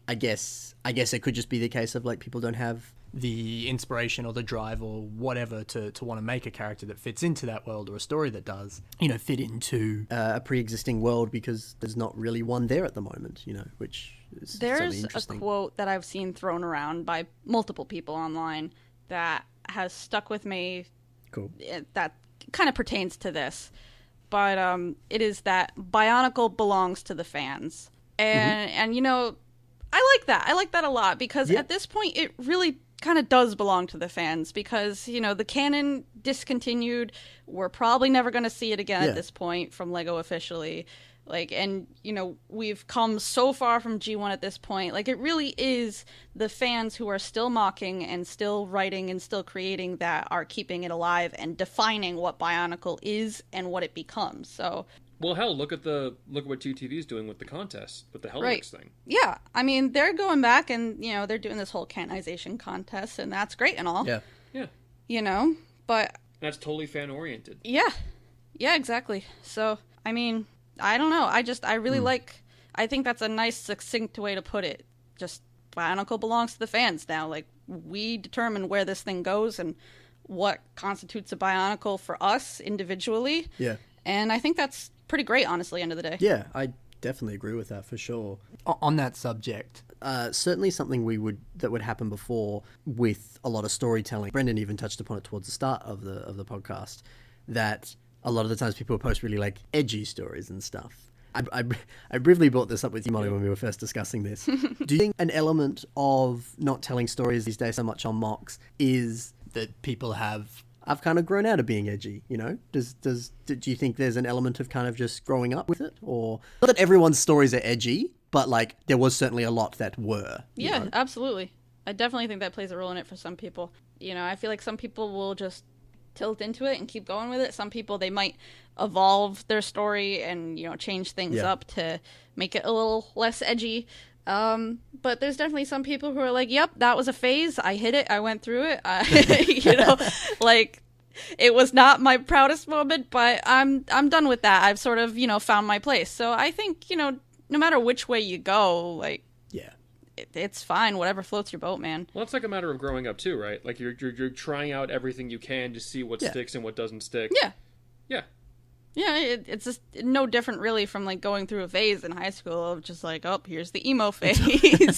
I guess it could just be the case of like people don't have the inspiration or the drive or whatever to want to make a character that fits into that world, or a story that does, fit into a pre-existing world, because there's not really one there at the moment, which is certainly There's a interesting. quote that I've seen thrown around by multiple people online that has stuck with me. Cool. That kind of pertains to this, but it is that Bionicle belongs to the fans, and I like that. I like that a lot, because at this point it really kind of does belong to the fans, because the canon discontinued. We're probably never going to see it again at this point from Lego officially. We've come so far from G1 at this point. It really is the fans who are still mocking and still writing and still creating that are keeping it alive and defining what Bionicle is and what it becomes. So, well, hell, look at what TTV's doing with the contest, with the Helmix thing. Yeah, I mean, they're going back and, they're doing this whole canonization contest, and that's great and all. Yeah. Yeah. But... That's totally fan-oriented. Yeah. Yeah, exactly. So, I mean, I don't know. I really I think that's a nice, succinct way to put it. Just, Bionicle belongs to the fans now. We determine where this thing goes and what constitutes a Bionicle for us individually. Yeah. And I think that's pretty great, honestly, end of the day. Yeah, I definitely agree with that for sure. on that subject. Certainly something that would happen before with a lot of storytelling. Brendan even touched upon it towards the start of the podcast, that a lot of the times people will post really edgy stories and stuff. I briefly brought this up with you, Molly, when we were first discussing this. Do you think an element of not telling stories these days so much on MOCs is that people I've kind of grown out of being edgy, Do you think there's an element of kind of just growing up with it? Or not that everyone's stories are edgy, but there was certainly a lot that were. Yeah, absolutely. I definitely think that plays a role in it for some people. I feel like some people will just tilt into it and keep going with it. Some people, they might evolve their story and, change things up to make it a little less edgy. But there's definitely some people who are like, yep, that was a phase. I hit it. I went through it. It was not my proudest moment, but I'm done with that. I've sort of, found my place. So I think, no matter which way you go, it's fine. Whatever floats your boat, man. Well, it's a matter of growing up too, right? You're trying out everything you can to see what sticks and what doesn't stick. Yeah. Yeah. Yeah, it's just no different really from going through a phase in high school of just here's the emo phase.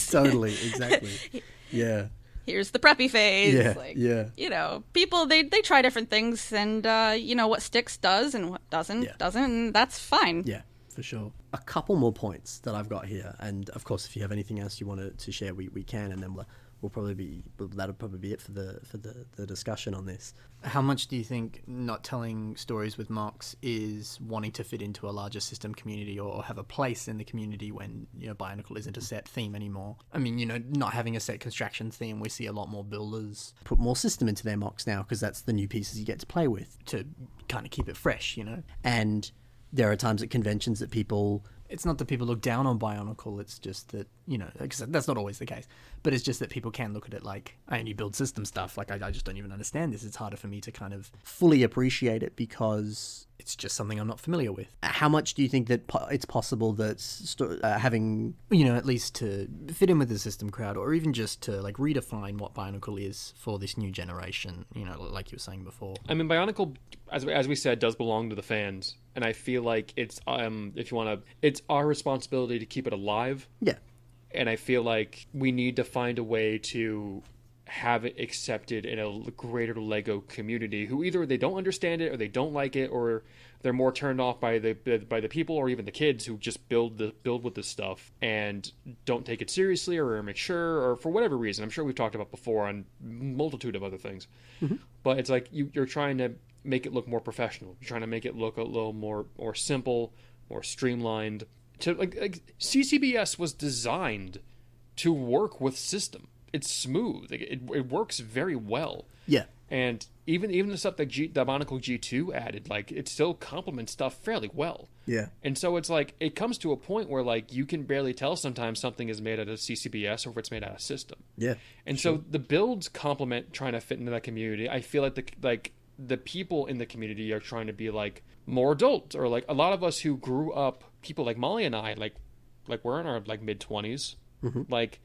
Totally, exactly. Yeah. Here's the preppy phase. Yeah. People, they try different things, and, what sticks does and what doesn't, and that's fine. Yeah, for sure. A couple more points that I've got here, and of course, if you have anything else you want to share, we can, and then that'll probably be it for the discussion on this. How much do you think not telling stories with MOCs is wanting to fit into a larger system community or have a place in the community when, Bionicle isn't a set theme anymore? I mean, not having a set construction theme, we see a lot more builders put more system into their MOCs now, because that's the new pieces you get to play with to kind of keep it fresh, And there are times at conventions that people... It's not that people look down on Bionicle, it's just that, because that's not always the case, but it's just that people can look at it like, I only build system stuff, I just don't even understand this. It's harder for me to kind of fully appreciate it because it's just something I'm not familiar with. How much do you think that it's possible that having... at least to fit in with the system crowd, or even just to, redefine what Bionicle is for this new generation, like you were saying before? I mean, Bionicle, as we said, does belong to the fans. And I feel like it's, if you want to, it's our responsibility to keep it alive. Yeah. And I feel like we need to find a way to have it accepted in a greater Lego community who either they don't understand it or they don't like it, or they're more turned off by the people or even the kids who just build with this stuff and don't take it seriously or are immature or for whatever reason. I'm sure we've talked about before on multitude of other things. Mm-hmm. But it's you're trying to make it look more professional. You're trying to make it look a little more simple, more streamlined. To CCBS was designed to work with system. It's smooth. It works very well. Yeah. And even the stuff that the Bionicle G2 added, it still complements stuff fairly well. Yeah. And so it's it comes to a point where you can barely tell sometimes something is made out of CCBS or if it's made out of system. Yeah. And so the builds complement trying to fit into that community. I feel like the people in the community are trying to be more adult, or a lot of us who grew up, people like Molly and I, we're in our mid-20s, Like,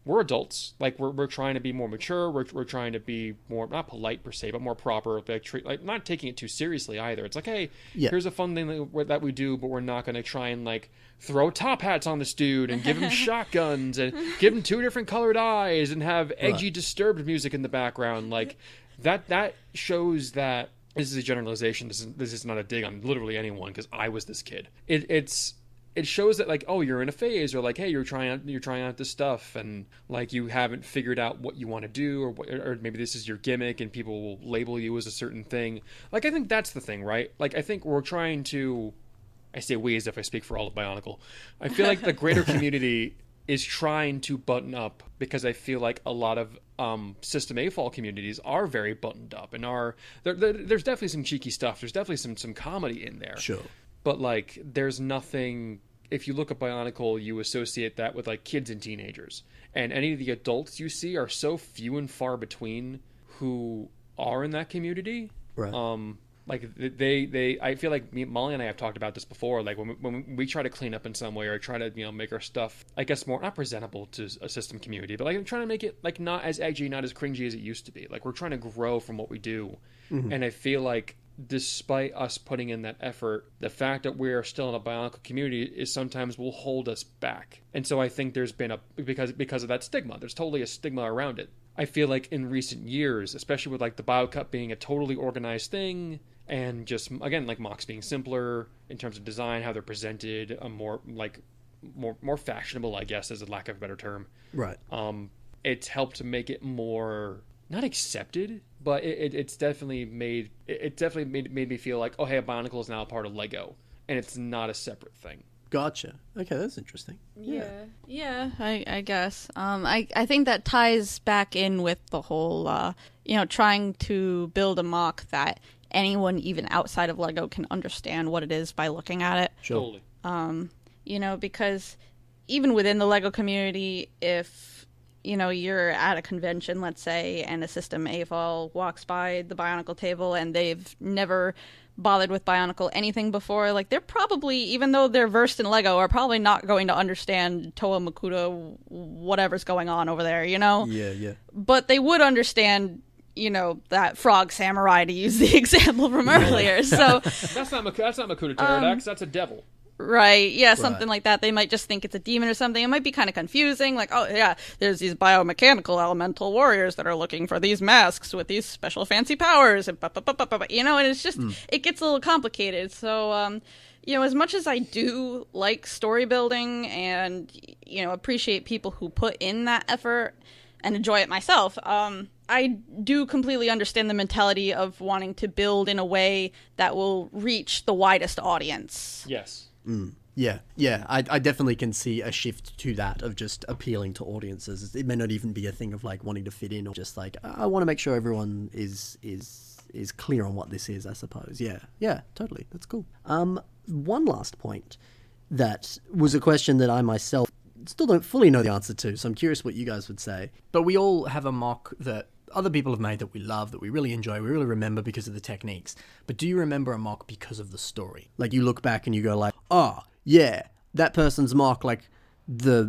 we're adults. Like, we're trying to be more mature. We're trying to be more, not polite per se, but more proper. Like not taking it too seriously either. It's like, hey, here's a fun thing that we do, but we're not going to try and like throw top hats on this dude and give him shotguns and give him 2 different colored eyes and have edgy, disturbed music in the background. Like, that shows that this is a generalization. This is not a dig on literally anyone, because I was this kid. It shows that, like, oh, you're in a phase, or like, hey, you're trying out this stuff, and like you haven't figured out what you want to do, or maybe this is your gimmick and people will label you as a certain thing. Like, I think that's the thing, right? Like, I think we're trying to, I say we as if I speak for all of Bionicle. I feel like the greater community is trying to button up, because I feel like a lot of System A-Fall communities are very buttoned up and there's definitely some cheeky stuff. There's definitely some comedy in there. Sure. But, like, there's nothing... If you look at Bionicle, you associate that with, like, kids and teenagers. And any of the adults you see are so few and far between who are in that community. Right. Like, I feel like Molly and I have talked about this before. Like, when we try to clean up in some way or try to, you know, make our stuff, I guess, more, not presentable to a system community, but, like, I'm trying to make it, like, not as edgy, not as cringy as it used to be. Like, we're trying to grow from what we do. And I feel like, despite us putting in that effort, the fact that we're still in a Bionicle community is sometimes will hold us back. And so I think there's been because of that stigma. There's totally a stigma around it. I feel like in recent years, especially with like the BioCup being a totally organized thing, and just again like MOCs being simpler in terms of design, how they're presented, a more fashionable, I guess, as a lack of a better term. Right. It's helped to make it more not accepted, but it's definitely made me feel like, oh, hey, a Bionicle is now a part of Lego, and it's not a separate thing. Gotcha. Okay, that's interesting. Yeah, I guess. I think that ties back in with the whole, trying to build a MOC that anyone even outside of Lego can understand what it is by looking at it. Sure. Totally. Because even within the Lego community, if you're at a convention, let's say, and a System A-Fall walks by the Bionicle table and they've never bothered with Bionicle anything before, like, they're probably, even though they're versed in Lego, are probably not going to understand Toa Makuta, whatever's going on over there, Yeah. But they would understand, that frog samurai, to use the example from earlier. So that's not Makuta Pterodax, that's a devil. Right, yeah, something like that. They might just think it's a demon or something. It might be kind of confusing, like, oh, yeah, there's these biomechanical elemental warriors that are looking for these masks with these special fancy powers, and and it's just, it gets a little complicated. So, as much as I do like story building and, appreciate people who put in that effort and enjoy it myself, I do completely understand the mentality of wanting to build in a way that will reach the widest audience. Yes. Yeah. I definitely can see a shift to that of just appealing to audiences. It may not even be a thing of like wanting to fit in, or just like, I want to make sure everyone is clear on what this is, I suppose. Yeah, totally. That's cool. One last point that was a question that I myself still don't fully know the answer to, so I'm curious what you guys would say. But we all have a MOC that other people have made that we love, that we really enjoy, we really remember because of the techniques. But do you remember a MOC because of the story? Like, you look back and you go like, oh, yeah, that person's MOC, like, the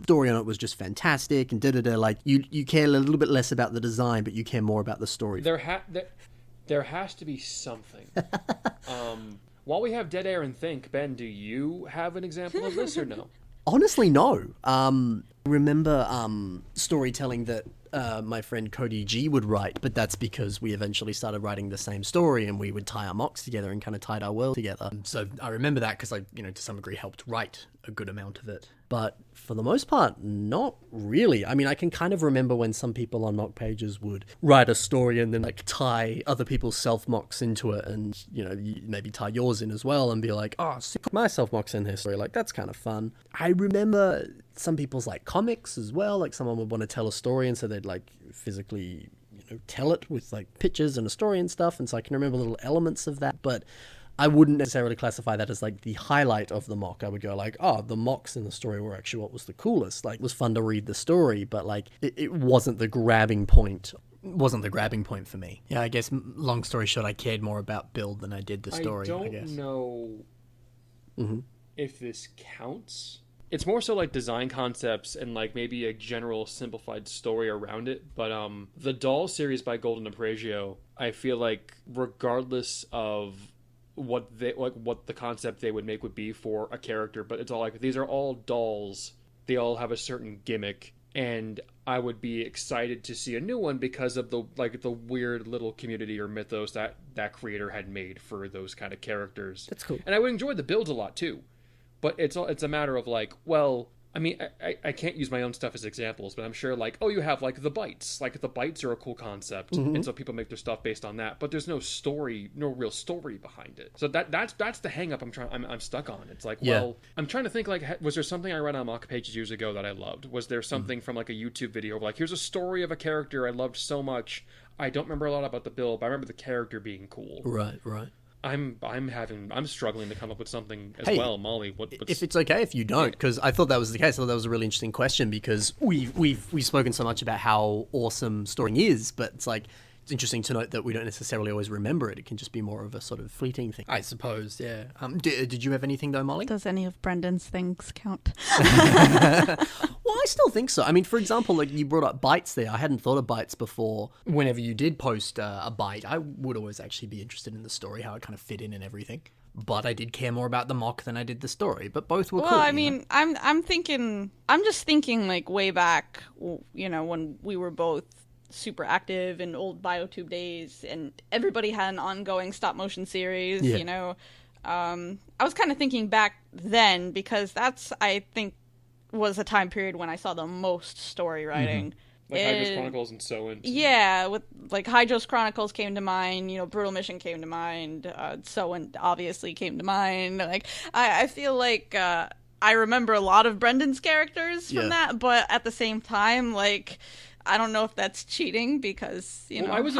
story on it was just fantastic, and like, you care a little bit less about the design, but you care more about the story. There has to be something. While we have dead air and think, Ben, do you have an example of this or no? Honestly, no. I remember storytelling that my friend Cody G would write, but that's because we eventually started writing the same story, and we would tie our MOCs together and kind of tied our world together. So I remember that because I, to some degree helped write a good amount of it. But for the most part, not really. I mean, I can kind of remember when some people on MOC pages would write a story and then like tie other people's self-MOCs into it, and, maybe tie yours in as well and be like, oh, stick my self-MOCs in this story. Like, that's kind of fun. I remember some people's like comics as well. Like, someone would want to tell a story, and so they'd like physically, tell it with like pictures and a story and stuff. And so I can remember little elements of that, but I wouldn't necessarily classify that as like the highlight of the MOC. I would go like, oh, the MOCs in the story were actually what was the coolest. Like, it was fun to read the story, but like it wasn't the grabbing point. Wasn't the grabbing point for me. Yeah, I guess long story short, I cared more about build than I did the story. I don't know if this counts, it's more so like design concepts and like maybe a general simplified story around it. But the Doll series by Golden Appragio, I feel like regardless of what the concept they would make would be for a character, but it's all like these are all dolls. They all have a certain gimmick, and I would be excited to see a new one because of the weird little community or mythos that creator had made for those kind of characters. That's cool. And I would enjoy the builds a lot too. But it's a matter of like, well, I mean, I can't use my own stuff as examples, but I'm sure like, oh, you have like the bites. Like the bites are a cool concept, and so people make their stuff based on that. But there's no real story behind it. So that's the hang up I'm stuck on. It's like, well, I'm trying to think like, was there something I read on MOC pages years ago that I loved? Was there something from like a YouTube video of like, here's a story of a character I loved so much. I don't remember a lot about the build, but I remember the character being cool. Right. I'm struggling to come up with something as well. Molly, what's... If it's okay if you don't, because I thought that was the case. I thought that was a really interesting question because we've spoken so much about how awesome storytelling is, but it's like it's interesting to note that we don't necessarily always remember it. It can just be more of a sort of fleeting thing, I suppose. Yeah. Did you have anything though, Molly? Does any of Brendan's things count? Well, I still think so. I mean, for example, like you brought up bites there. I hadn't thought of bites before. Whenever you did post a bite, I would always actually be interested in the story, how it kind of fit in and everything. But I did care more about the MOC than I did the story. But both were cool. Well, I mean, I'm just thinking like way back, you know, when we were both super active in old BioTube days, and everybody had an ongoing stop motion series. You know, I was kind of thinking back then because that's, I think, was a time period when I saw the most story writing. Like Hydros Chronicles and so on. Yeah, with like Hydros Chronicles came to mind, you know, Brutal Mission came to mind, so on obviously came to mind. Like I feel like I remember a lot of Brendan's characters from that, but at the same time, like I don't know if that's cheating because, you know, I was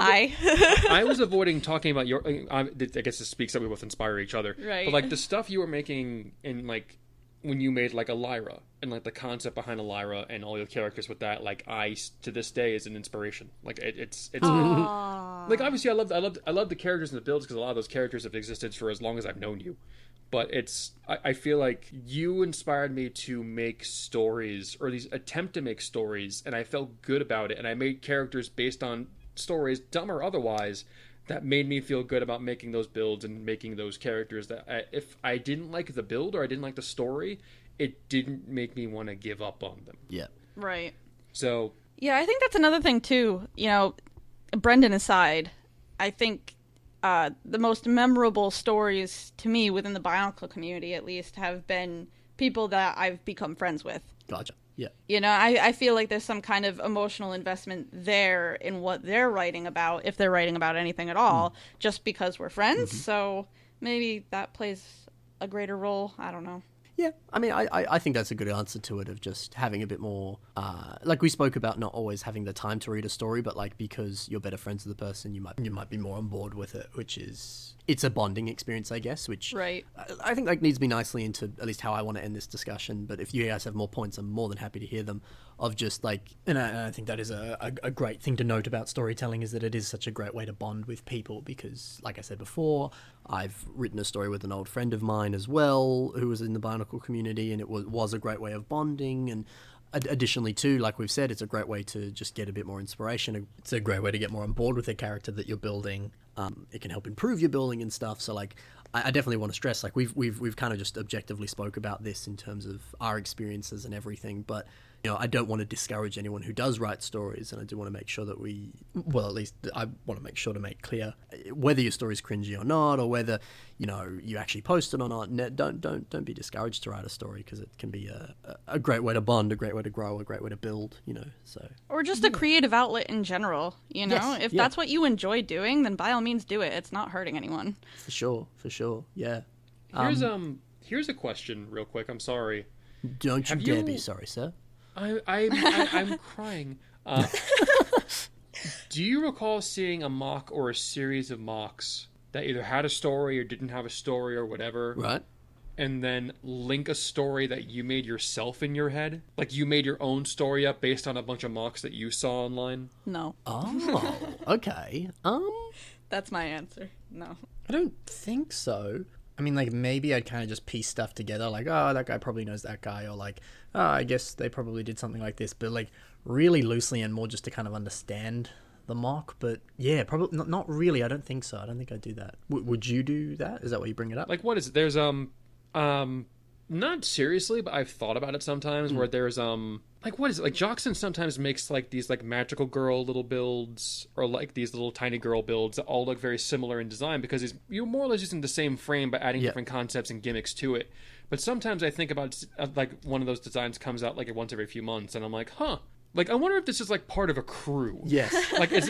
avoiding talking about your... I guess this speaks that we both inspire each other. Right. But, like, the stuff you were making in, like, when you made, like, Alieraah, and, like, the concept behind Alieraah and all your characters with that, like, to this day, is an inspiration. Like, it's like, obviously, I love the characters and the builds because a lot of those characters have existed for as long as I've known you. But I feel like you inspired me to make stories, or at least attempt to make stories, and I felt good about it. And I made characters based on stories, dumb or otherwise, that made me feel good about making those builds and making those characters that if I didn't like the build or I didn't like the story, it didn't make me want to give up on them. Yeah. Right. So... Yeah, I think that's another thing, too. You know, Brendan aside, I think... the most memorable stories to me within the Bionicle community, at least, have been people that I've become friends with. Gotcha. Yeah. You know, I feel like there's some kind of emotional investment there in what they're writing about, if they're writing about anything at all, just because we're friends. So maybe that plays a greater role. I don't know. Yeah, I mean, I think that's a good answer to it, of just having a bit more, like we spoke about not always having the time to read a story, but like because you're better friends with the person, you might be more on board with it, which is, it's a bonding experience, I guess, which right. I think like needs me nicely into at least how I want to end this discussion. But if you guys have more points, I'm more than happy to hear them, of just like, and I think that is a great thing to note about storytelling, is that it is such a great way to bond with people, because like I said before, I've written a story with an old friend of mine as well, who was in the Bionicle community, and it was a great way of bonding. And additionally too, like we've said, it's a great way to just get a bit more inspiration. It's a great way to get more on board with the character that you're building. It can help improve your building and stuff. So like, I definitely want to stress, like we've kind of just objectively spoke about this in terms of our experiences and everything, but you know, I don't want to discourage anyone who does write stories, and I do want to make sure that at least I want to make sure to make clear whether your story's cringy or not, or whether, you know, you actually post it or not. Don't be discouraged to write a story, because it can be a great way to bond, a great way to grow, a great way to build, you know. So, or just a creative outlet in general, you know. Yes, if that's what you enjoy doing, then by all means do it. It's not hurting anyone. For sure. Yeah. Here's a question real quick. I'm sorry. Don't you dare be sorry, sir. I'm crying. Do you recall seeing a MOC or a series of MOCs that either had a story or didn't have a story or whatever? Right. And then link a story that you made yourself in your head? Like you made your own story up based on a bunch of MOCs that you saw online? No. Oh, okay. That's my answer. No. I don't think so. I mean, like, maybe I'd kind of just piece stuff together, like, oh, that guy probably knows that guy, or like, oh, I guess they probably did something like this, but like really loosely and more just to kind of understand the mock. But yeah, probably not really. I don't think so. I don't think I'd do that. Would you do that? Is that why you bring it up? Like, what is it? There's not seriously, but I've thought about it sometimes where there's like, what is it? Like, Joxon sometimes makes like these like magical girl little builds, or like these little tiny girl builds that all look very similar in design because you're more or less using the same frame but adding different concepts and gimmicks to it. But sometimes I think about like one of those designs comes out like once every few months, and I'm like, huh. Like, I wonder if this is like part of a crew. Yes. Like, is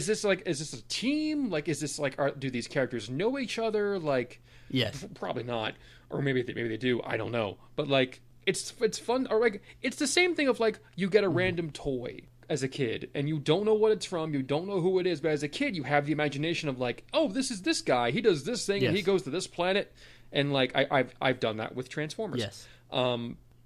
this a team? Like, is this like, do these characters know each other? Like, yes, probably not. Or maybe they do. I don't know. But like, it's fun. Or like, it's the same thing of like, you get a random toy as a kid and you don't know what it's from, you don't know who it is, but as a kid you have the imagination of like, oh, this is this guy, he does this thing, and he goes to this planet, and like I've done that with Transformers. Yes.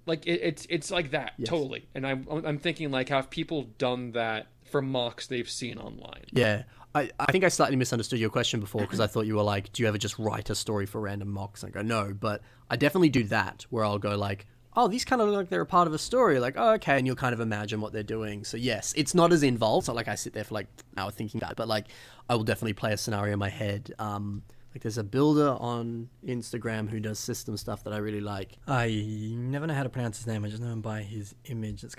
Like it's like that totally, and I'm thinking like, have people done that for mocks they've seen online? Yeah. I think I slightly misunderstood your question before, because I thought you were like, do you ever just write a story for random mocks? And I go, no, but I definitely do that, where I'll go like, oh, these kind of look like they're a part of a story. Like, oh, okay, and you'll kind of imagine what they're doing. So yes, it's not as involved. It's not like I sit there for like an hour thinking that, but like I will definitely play a scenario in my head. Like, there's a builder on Instagram who does system stuff that I really like. I never know how to pronounce his name. I just know him by his image. It's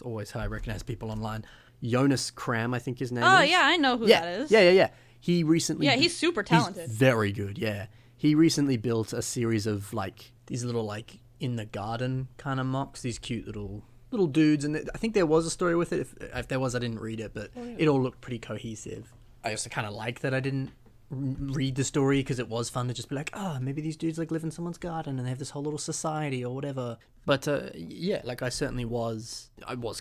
always how I recognize people online. Jonas Kram, I think his name is. Oh, yeah, I know who that is. Yeah. He recently... Yeah, he's super talented. He's very good, yeah. He recently built a series of, like, these little, like, in the garden kind of mocks. These cute little dudes. And I think there was a story with it. If there was, I didn't read it, but it all looked pretty cohesive. I also kind of like that I didn't read the story, because it was fun to just be like, oh, maybe these dudes like live in someone's garden and they have this whole little society or whatever. But yeah, like I was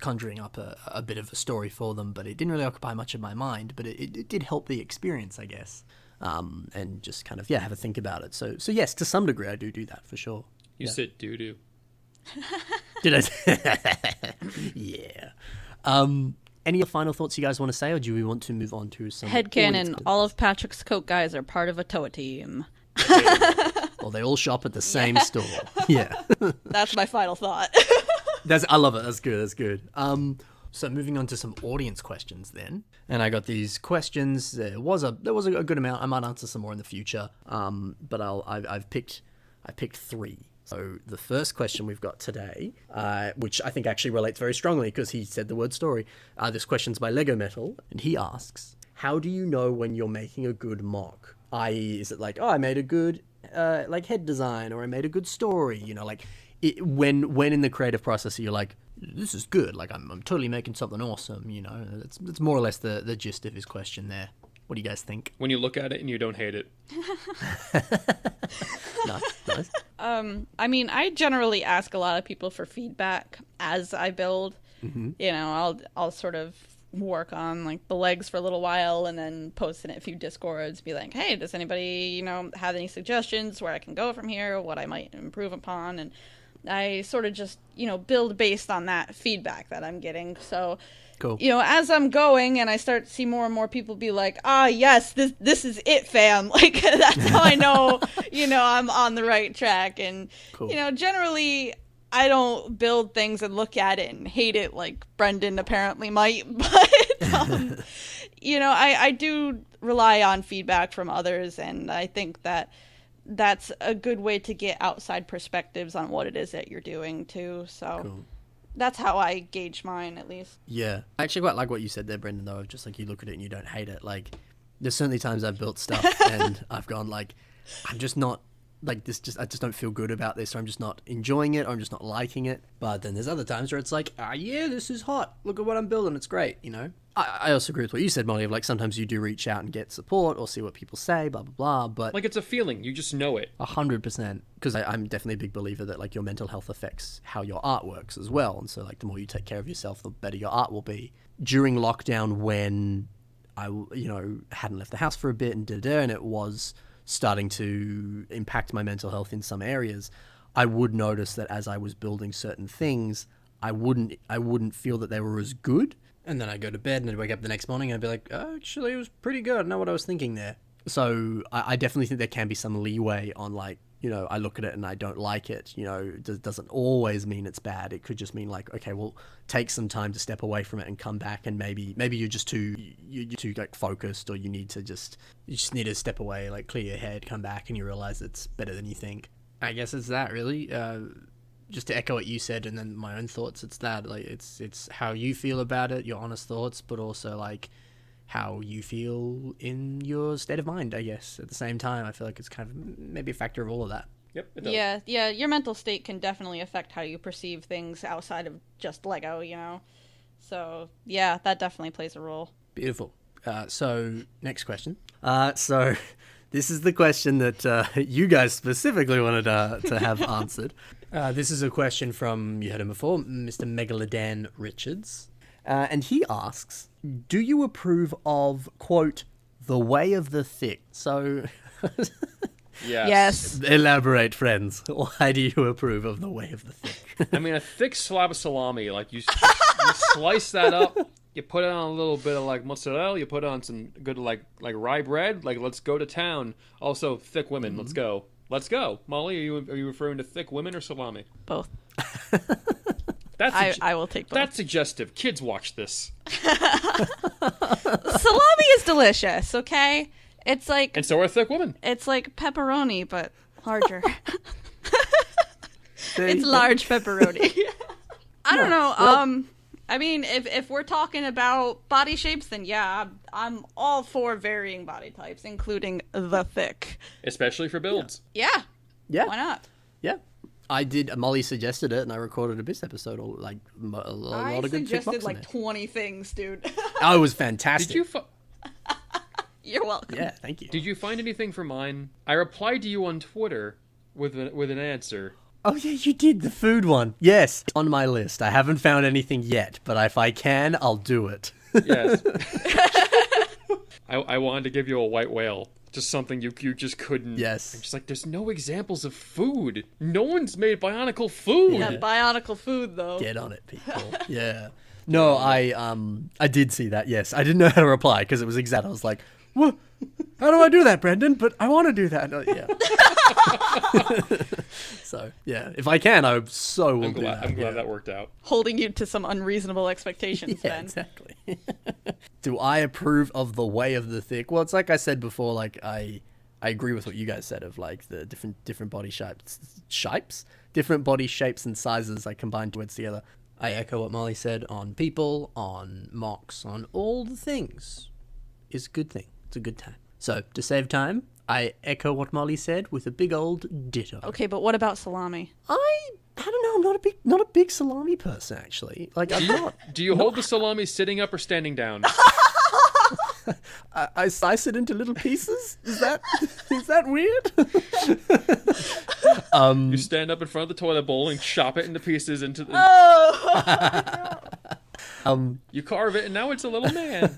conjuring up a bit of a story for them, but it didn't really occupy much of my mind, but it did help the experience, I guess. And just kind of have a think about it. So yes, to some degree I do that for sure. You said doo-doo. Did I? Yeah. Any final thoughts you guys want to say, or do we want to move on to some... Headcanon, all of Patrick's Coke guys are part of a Toa team. Well, they all shop at the same store. Yeah. That's my final thought. I love it. That's good. So moving on to some audience questions then. And I got these questions. There was a good amount. I might answer some more in the future. But I've picked 3. So the first question we've got today, which I think actually relates very strongly because he said the word story. This question's by Lego Metal, and he asks, how do you know when you're making a good mock? I.e., is it like, oh, I made a good like head design, or I made a good story? You know, like when in the creative process you're like, this is good. Like I'm totally making something awesome. You know, that's more or less the gist of his question there. What do you guys think? When you look at it and you don't hate it. Nice. I mean, I generally ask a lot of people for feedback as I build. Mm-hmm. You know, I'll sort of work on like the legs for a little while and then post in a few Discords, be like, hey, does anybody, you know, have any suggestions where I can go from here, what I might improve upon? And I sort of just, you know, build based on that feedback that I'm getting. So, cool. You know, as I'm going and I start to see more and more people be like, yes, this is it, fam. Like, that's how I know, you know, I'm on the right track. And, cool. You know, generally I don't build things and look at it and hate it like Brendan apparently might. But, you know, I do rely on feedback from others. And I think that that's a good way to get outside perspectives on what it is that you're doing too. So. Cool. That's how I gauge mine, at least. Yeah. I actually quite like what you said there, Brendan, though, of just like you look at it and you don't hate it. Like, there's certainly times I've built stuff and I've gone like, I'm just not, like, I just don't feel good about this, or I'm just not enjoying it, or I'm just not liking it. But then there's other times where it's like, yeah, this is hot. Look at what I'm building. It's great, you know? I also agree with what you said, Molly, of like sometimes you do reach out and get support or see what people say, blah, blah, blah. But like, it's a feeling. You just know it. 100%. Because I'm definitely a big believer that like your mental health affects how your art works as well. And so like the more you take care of yourself, the better your art will be. During lockdown, when I, you know, hadn't left the house for a bit and and it was starting to impact my mental health in some areas, I would notice that as I was building certain things, I wouldn't feel that they were as good. And then I'd go to bed and I'd wake up the next morning and I'd be like, oh, actually, it was pretty good. I know what I was thinking there. So I definitely think there can be some leeway on like, I look at it and I don't like it, doesn't always mean it's bad. It could just mean like, okay, well, take some time to step away from it and come back, and maybe you're just too like focused, or you just need to step away, like clear your head, come back, and you realize it's better than you think. I guess it's that, really. Just to echo what you said, and then my own thoughts, it's that, like, it's how you feel about it, your honest thoughts, but also like how you feel in your state of mind, I guess. At the same time, I feel like it's kind of maybe a factor of all of that. Yep, it does. Yeah, your mental state can definitely affect how you perceive things outside of just Lego, So, yeah, that definitely plays a role. Beautiful. So, next question. So, this is the question that you guys specifically wanted to have answered. This is a question from, you heard him before, Mr. Megalodan Richards. And he asks, do you approve of, quote, the way of the thick? So, Yes. Elaborate, friends. Why do you approve of the way of the thick? I mean, a thick slab of salami, like you slice that up, you put it on a little bit of like mozzarella, you put on some good like rye bread, like let's go to town. Also, thick women, let's go. Let's go. Molly, are you referring to thick women or salami? Both. That's I will take both. That's suggestive. Kids watch this. Salami is delicious, okay? It's like... And so are thick women. It's like pepperoni, but larger. It's large pepperoni. I don't know. Well, I mean, if we're talking about body shapes, then yeah, I'm all for varying body types, including the thick. Especially for builds. Yeah. Yeah. Why not? Yeah. I did. Molly suggested it, and I recorded a BIS episode. Like a lot of good thick boxes. I suggested like 20 things, dude. Oh, it was fantastic. Did you? You're welcome. Yeah, thank you. Did you find anything for mine? I replied to you on Twitter with an answer. Oh yeah, you did the food one. Yes, it's on my list. I haven't found anything yet, but if I can, I'll do it. Yes. I wanted to give you a white whale. Just something you just couldn't. Yes. I'm just like, there's no examples of food. No one's made Bionicle food. Yeah, Bionicle food though. Get on it, people. Yeah. No, I did see that. Yes, I didn't know how to reply because it was exact. I was like, what? How do I do that, Brendan? But I want to do that. Yeah. So yeah, if I can, I so will do that. I'm glad that worked out. Holding you to some unreasonable expectations, yeah, Ben. Exactly. Do I approve of the way of the thick? Well, it's like I said before. Like I agree with what you guys said of like the different body shapes, different body shapes and sizes. I combined words together. I echo what Molly said on people, on MOCs, on all the things. It's a good thing. It's a good time. So to save time, I echo what Molly said with a big old ditto. Okay, but what about salami? I don't know. I'm not a big salami person actually. Like I'm not. Do you hold the salami sitting up or standing down? I slice it into little pieces. Is that weird? You stand up in front of the toilet bowl and chop it into pieces into the. You carve it and now it's a little man.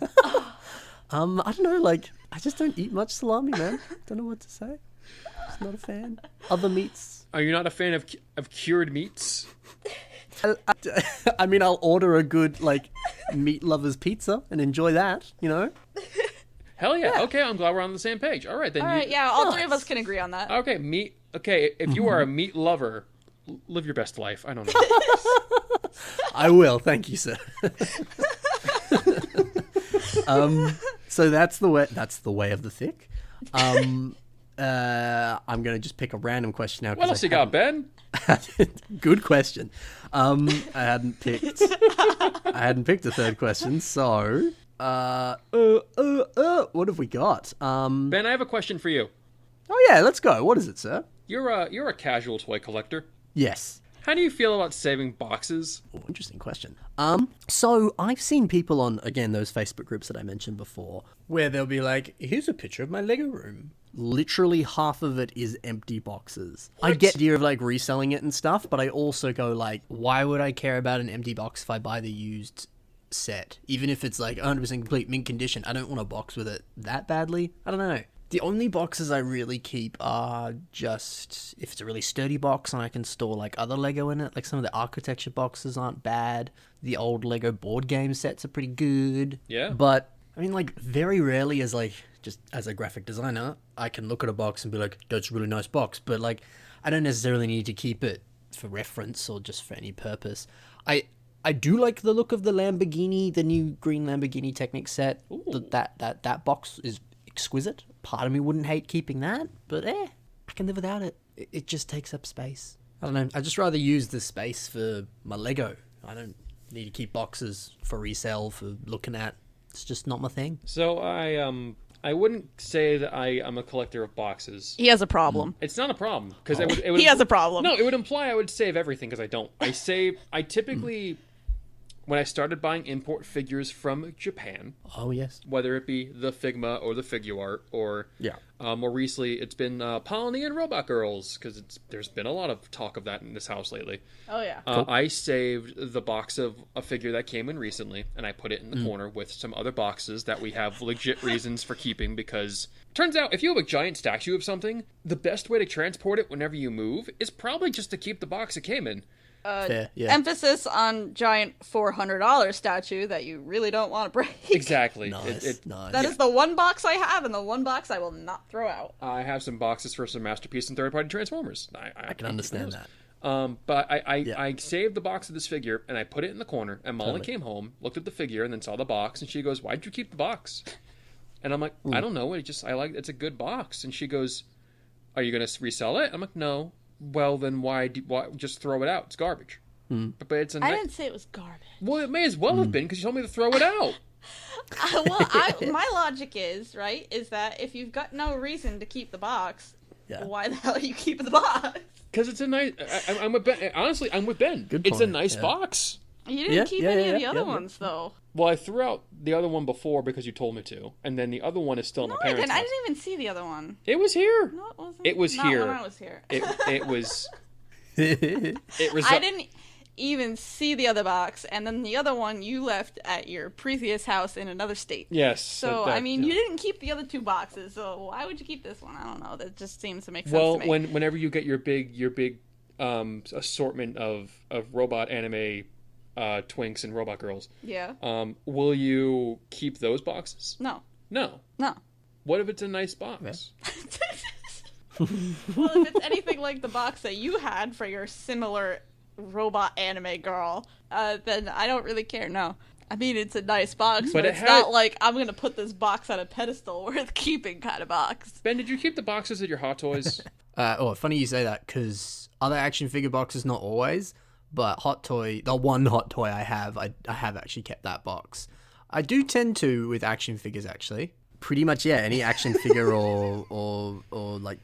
I don't know. Like I just don't eat much salami, man. Don't know what to say. Just not a fan. Other meats. Are you not a fan of cured meats? I mean, I'll order a good like meat lovers pizza and enjoy that. You know. Hell yeah. Okay, I'm glad we're on the same page. All right then. All right, yeah, all three of us can agree on that. Okay, meat. Okay, if you are a meat lover, live your best life. I don't know. I will. Thank you, sir. So that's the way of the thick. I'm gonna just pick a random question now. What else you got, Ben? Good question. I hadn't picked a third question, so what have we got? Ben, I have a question for you. Oh yeah, let's go. What is it, sir? You're a casual toy collector. Yes. How do you feel about saving boxes? Oh, interesting question. So I've seen people on, again, those Facebook groups that I mentioned before, where they'll be like, here's a picture of my Lego room. Literally half of it is empty boxes. What? I get the idea of like reselling it and stuff, but I also go like, why would I care about an empty box if I buy the used set? Even if it's like 100% complete mint condition, I don't want a box with it that badly. I don't know. The only boxes I really keep are just if it's a really sturdy box and I can store like other Lego in it. Like some of the architecture boxes aren't bad. The old Lego board game sets are pretty good. Yeah. But I mean, like, very rarely as, like, just as a graphic designer, I can look at a box and be like, that's a really nice box. But, like, I don't necessarily need to keep it for reference or just for any purpose. I do like the look of the Lamborghini, the new green Lamborghini Technic set. That box is exquisite. Part of me wouldn't hate keeping that, but I can live without it. It just takes up space. I don't know. I just rather use the space for my Lego. I don't need to keep boxes for resale, for looking at. It's just not my thing. So I wouldn't say that I'm a collector of boxes. He has a problem. It's not a problem because it would. He has a problem. No, it would imply I would save everything because I don't. I typically, when I started buying import figures from Japan, Oh, yes. whether it be the Figma or the Figuart, or more recently it's been Polony and Robot Girls, because there's been a lot of talk of that in this house lately. Oh, yeah. I saved the box of a figure that came in recently, and I put it in the corner with some other boxes that we have legit reasons for keeping, because turns out if you have a giant statue of something, the best way to transport it whenever you move is probably just to keep the box it came in. Fair, yeah. Emphasis on giant $400 statue that you really don't want to break. Exactly. Nice. That is the one box I have, and the one box I will not throw out. I have some boxes for some Masterpiece and third-party Transformers. I can understand that. But I saved the box of this figure, and I put it in the corner, and Molly came home, looked at the figure, and then saw the box, and she goes, why'd you keep the box? And I'm like, I don't know, it's a good box. And she goes, are you going to resell it? I'm like, no. Well, then why just throw it out? It's garbage. But it's I didn't say it was garbage. Well, it may as well have been, because you told me to throw it out. My logic is that if you've got no reason to keep the box, why the hell are you keeping the box? Because it's a nice. I'm with Ben. Honestly, I'm with Ben. Good it's a point, nice box. You didn't keep any of the other ones, though. Well, I threw out the other one before because you told me to, and then the other one is still in No, the parents' I house. didn't even see the other one. It was here. No, it wasn't. It was Not here. when I was here. It was. I didn't even see the other box, and then the other one you left at your previous house in another state. Yes. So, you didn't keep the other two boxes, so why would you keep this one? I don't know. That just seems to make sense to me. Well, whenever you get your big assortment of robot anime twinks and robot girls, will you keep those boxes? No. No. What if it's a nice box? Well, if it's anything like the box that you had for your similar robot anime girl, then I don't really care. No. I mean, it's a nice box, but it's not like I'm going to put this box on a pedestal worth keeping kind of box. Ben, did you keep the boxes of your Hot Toys? Funny you say that, because other action figure boxes, not always, but the one Hot Toy I have actually kept that box. I do tend to with action figures, actually. Pretty much, any action figure or like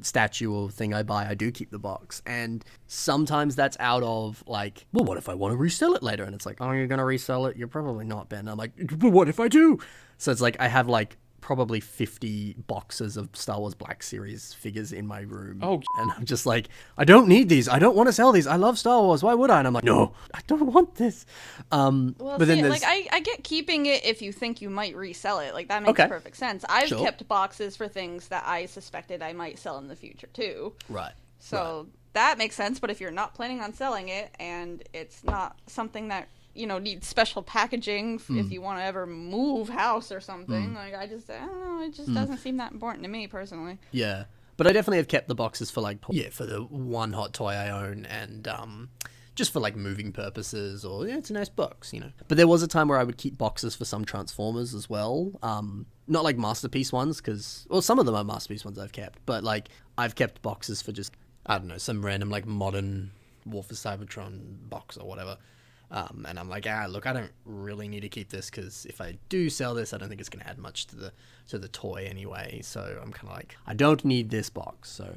statue or thing I buy, I do keep the box. And sometimes that's out of like, well, what if I want to resell it later? And it's like, oh, you're gonna resell it? You're probably not, Ben. I'm like, but what if I do? So it's like I have like probably 50 boxes of Star Wars Black Series figures in my room. Oh, and I'm just like, I don't need these. I don't want to sell these. I love Star Wars. Why would I? And I'm like, no, I don't want this. Well, but then like I get keeping it if you think you might resell it. Like that makes perfect sense. I've kept boxes for things that I suspected I might sell in the future too. Right. So that makes sense. But if you're not planning on selling it and it's not something that needs special packaging if you want to ever move house or something, like I don't know, it just doesn't seem that important to me personally. Yeah. But I definitely have kept the boxes for like, for the one Hot Toy I own, and just for like moving purposes, or it's a nice box, But there was a time where I would keep boxes for some Transformers as well. Not like Masterpiece ones, because, well, some of them are Masterpiece ones I've kept, but like I've kept boxes for just, I don't know, some random like modern War for Cybertron box or whatever. And I'm like, look, I don't really need to keep this, because if I do sell this, I don't think it's going to add much to the toy anyway. So I'm kind of like, I don't need this box. So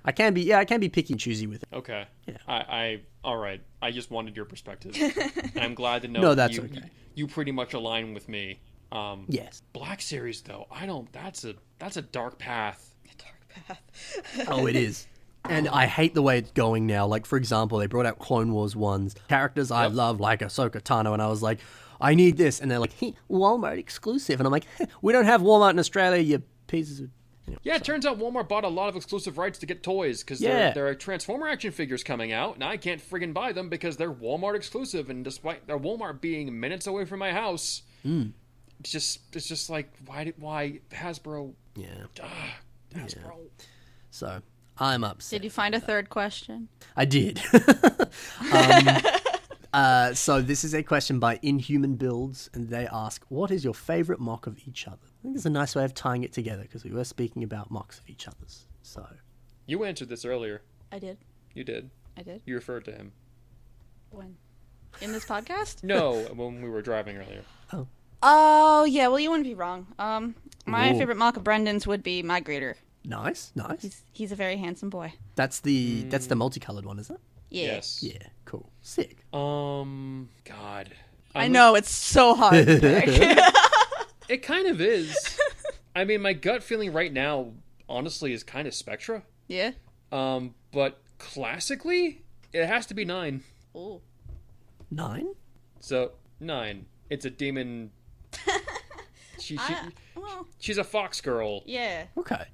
I can be picky and choosy with it. Okay. Yeah. All right. I just wanted your perspective. And I'm glad to know no, that's okay. You pretty much align with me. Yes. Black Series though, that's a dark path. A dark path. Oh, it is. And I hate the way it's going now. Like, for example, they brought out Clone Wars ones. Characters I love, like Ahsoka Tano, and I was like, I need this. And they're like, hey, Walmart exclusive. And I'm like, we don't have Walmart in Australia, you pieces of... It turns out Walmart bought a lot of exclusive rights to get toys, because there are Transformer action figures coming out, and I can't friggin' buy them because they're Walmart exclusive, and despite their Walmart being minutes away from my house, it's just like why Hasbro? Yeah. Hasbro. So I'm upset. Did you find a third question? I did. So this is a question by Inhuman Builds, and they ask, what is your favourite mock of each other? I think it's a nice way of tying it together, because we were speaking about mocks of each other's. So You answered this earlier. I did. You did. I did. You referred to him. When? In this podcast? No, when we were driving earlier. Oh, yeah, well, you wouldn't be wrong. My Ooh. favorite mock of Brendan's would be Migrator. nice. He's a very handsome boy. That's the multicolored one, is it? Yeah. Yes. Yeah, cool. Sick. God. I know, it's so hard to pick. It kind of is. I mean, my gut feeling right now, honestly, is kind of Spectra. Yeah? But classically, it has to be 9. Ooh. 9? So 9. It's a demon. Well, She's a fox girl. yeah. Okay.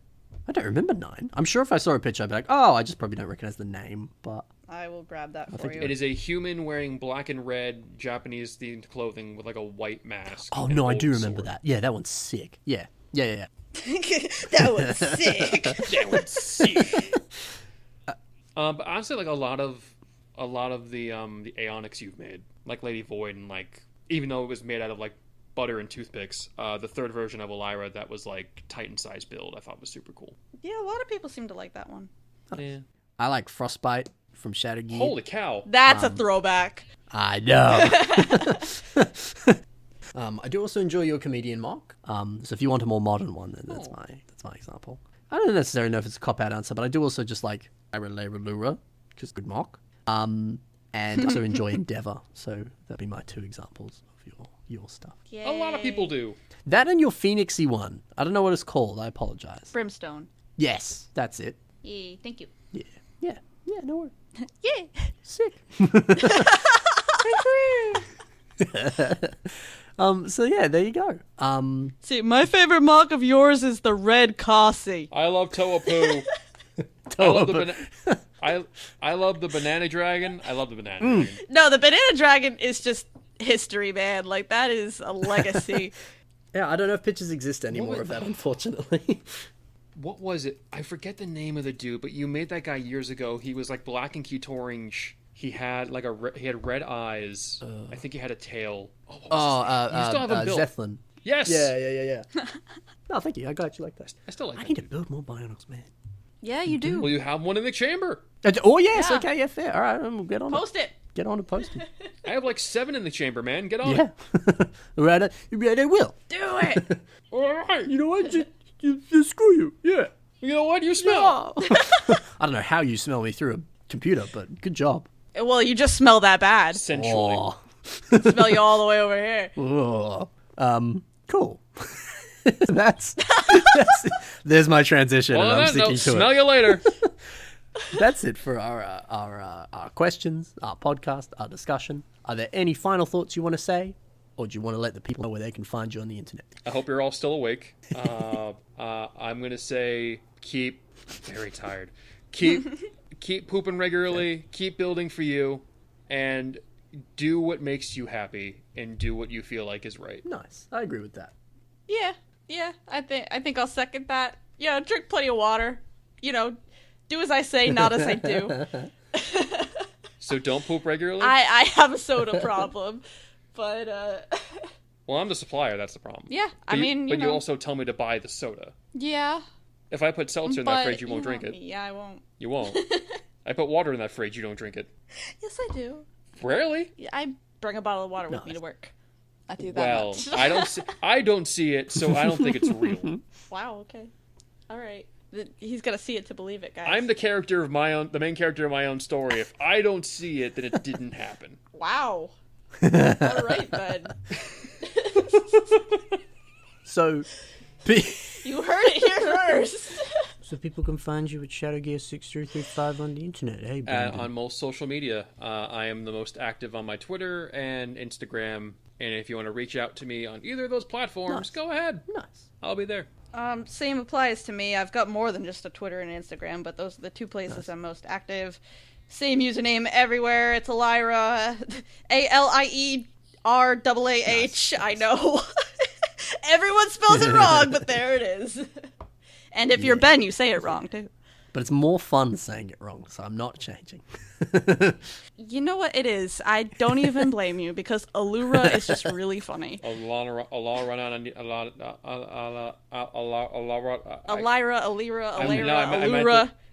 I don't remember 9. I'm sure if I saw a picture, I'd be like, oh, I just probably don't recognize the name, but... I will grab that for think you. It is a human wearing black and red Japanese themed clothing with like a white mask. Oh, and no, a I do gold remember sword. that. Yeah, that one's sick. Yeah. That was sick. That would sick. But honestly, like a lot of the Aeonics you've made, like Lady Void, and like even though it was made out of like butter and toothpicks, the third version of Alieraah that was like Titan size build, I thought was super cool. Yeah, a lot of people seem to like that one. Yeah. I like Frostbite from Shadowgear. Holy cow! That's a throwback. I know. I do also enjoy your comedian mock. So if you want a more modern one, then that's my example. I don't necessarily know if it's a cop-out answer, but I do also just like Alieraah, because good mock. And also enjoy Endeavor. So that'd be my 2 examples of your stuff. Yay. A lot of people do. That and your Phoenixy one. I don't know what it's called. I apologize. Brimstone. Yes, that's it. Yay, thank you. Yeah, no worries. Yay. Sick. So yeah, there you go. See, my favorite mock of yours is the red Cossy. I love Toapoo. I love the I love the banana dragon. I love the banana dragon. No, the banana dragon is just history, man. Like, that is a legacy. Yeah, I don't know if pictures exist anymore was- of that, unfortunately. What was it? I forget the name of the dude, but you made that guy years ago. He was like black and cute orange. He had like he had red eyes. I think he had a tail. Oh, what was his name? You still have him built. Zethlin. Yes. Yeah. No, thank you. I got you like that. I still like I that need to dude. build more Bionicles, man. Yeah, you do. Well, you have one in the chamber. Oh yes, Yeah. okay, yeah, fair. All right, we'll get on Post it. Get on to posting. I have like 7 in the chamber, man. Get on it. Yeah. right, I will. Do it. All right. You know what? Just screw you. Yeah. You know what? You smell. I don't know how you smell me through a computer, but good job. Well, you just smell that bad. Sensually. Oh. Smell you all the way over here. Oh. Cool. that's there's my transition, Well, and I'm on that sticking note, to smell it. you later. That's it for our questions, our podcast, our discussion. Are there any final thoughts you want to say, or do you want to let the people know where they can find you on the internet? I hope you're all still awake. I'm gonna say keep very tired. Keep pooping regularly. Keep building for you, and do what makes you happy, and do what you feel like is right. Nice. I agree with that. Yeah. I think I'll second that. Yeah, drink plenty of water. You know, do as I say, not as I do. So don't poop regularly. I have a soda problem, but Well, I'm the supplier. That's the problem. yeah. But I mean, but you you know, also tell me to buy the soda. yeah. If I put seltzer in that But fridge, you won't drink know it. me. Yeah, I won't. You won't. I put water in that fridge, you don't drink it. Yes, I do. Rarely. Yeah, I bring a bottle of water with me Nice. to work. I do that Well, much. I don't see it, so I don't think it's real. Wow. Okay. All right. He's got to see it to believe it, guys. I'm the main character of my own story. If I don't see it, then it didn't happen. Wow. All right, then. So, You heard it here first. so people can find you at Shadowgear6335 on the internet. Hey, Brandon. On most social media, I am the most active on my Twitter and Instagram. And if you want to reach out to me on either of those platforms, Nice. go ahead. Nice. I'll be there. Same applies to me. I've got more than just a Twitter and Instagram, but those are the 2 places I'm most active. Same username everywhere. It's Alieraah. ALIERAAH. I know. Everyone spells it wrong, but there it is. And if you're Ben, you say it wrong, too. But it's more fun saying it wrong, so I'm not changing. You know what it is? I don't even blame you, because Alieraah is just really funny. Alieraah,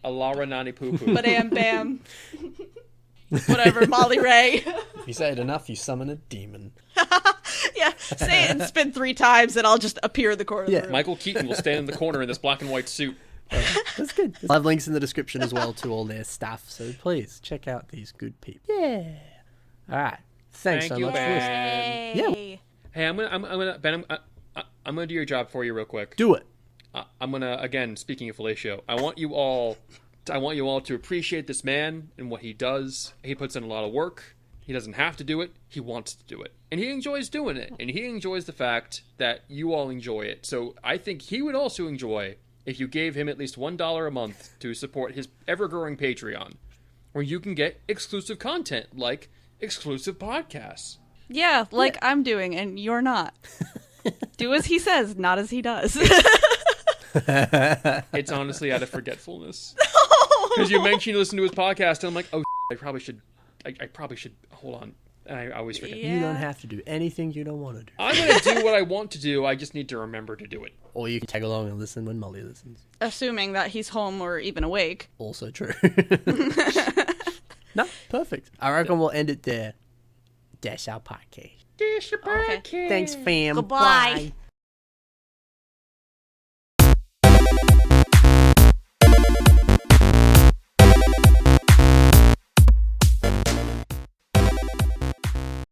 Alieraah Nani Poo Poo. Badam Bam. Whatever, Molly Ray. If you say it enough, you summon a demon. Yeah, say it and spin 3 times, and I'll just appear in the corner of the room. Michael Keaton will stand in the corner in this black and white suit. That's good. I'll have links in the description as well to all their stuff, so please check out these good people. Yeah. All right. Thanks Thank so you, much for listening. Hey. Yeah. Hey, I'm gonna do your job for you real quick. Do it. I'm gonna, again, speaking of fellatio, I want you all to appreciate this man and what he does. He puts in a lot of work. He doesn't have to do it. He wants to do it. And he enjoys doing it. And he enjoys the fact that you all enjoy it. So I think he would also enjoy if you gave him at least $1 a month to support his ever-growing Patreon, where you can get exclusive content like exclusive podcasts. Yeah, like I'm doing, and you're not. Do as he says, not as he does. It's honestly out of forgetfulness. Because you mentioned you listen to his podcast, and I'm like, oh, I probably should hold on. And I always forget. Yeah. You don't have to do anything you don't want to do. I'm going to do what I want to do. I just need to remember to do it. Or you can tag along and listen when Molly listens. Assuming that he's home or even awake. Also true. No, perfect. I reckon we'll end it there. That's our podcast. Okay. Thanks, fam. Goodbye. Bye.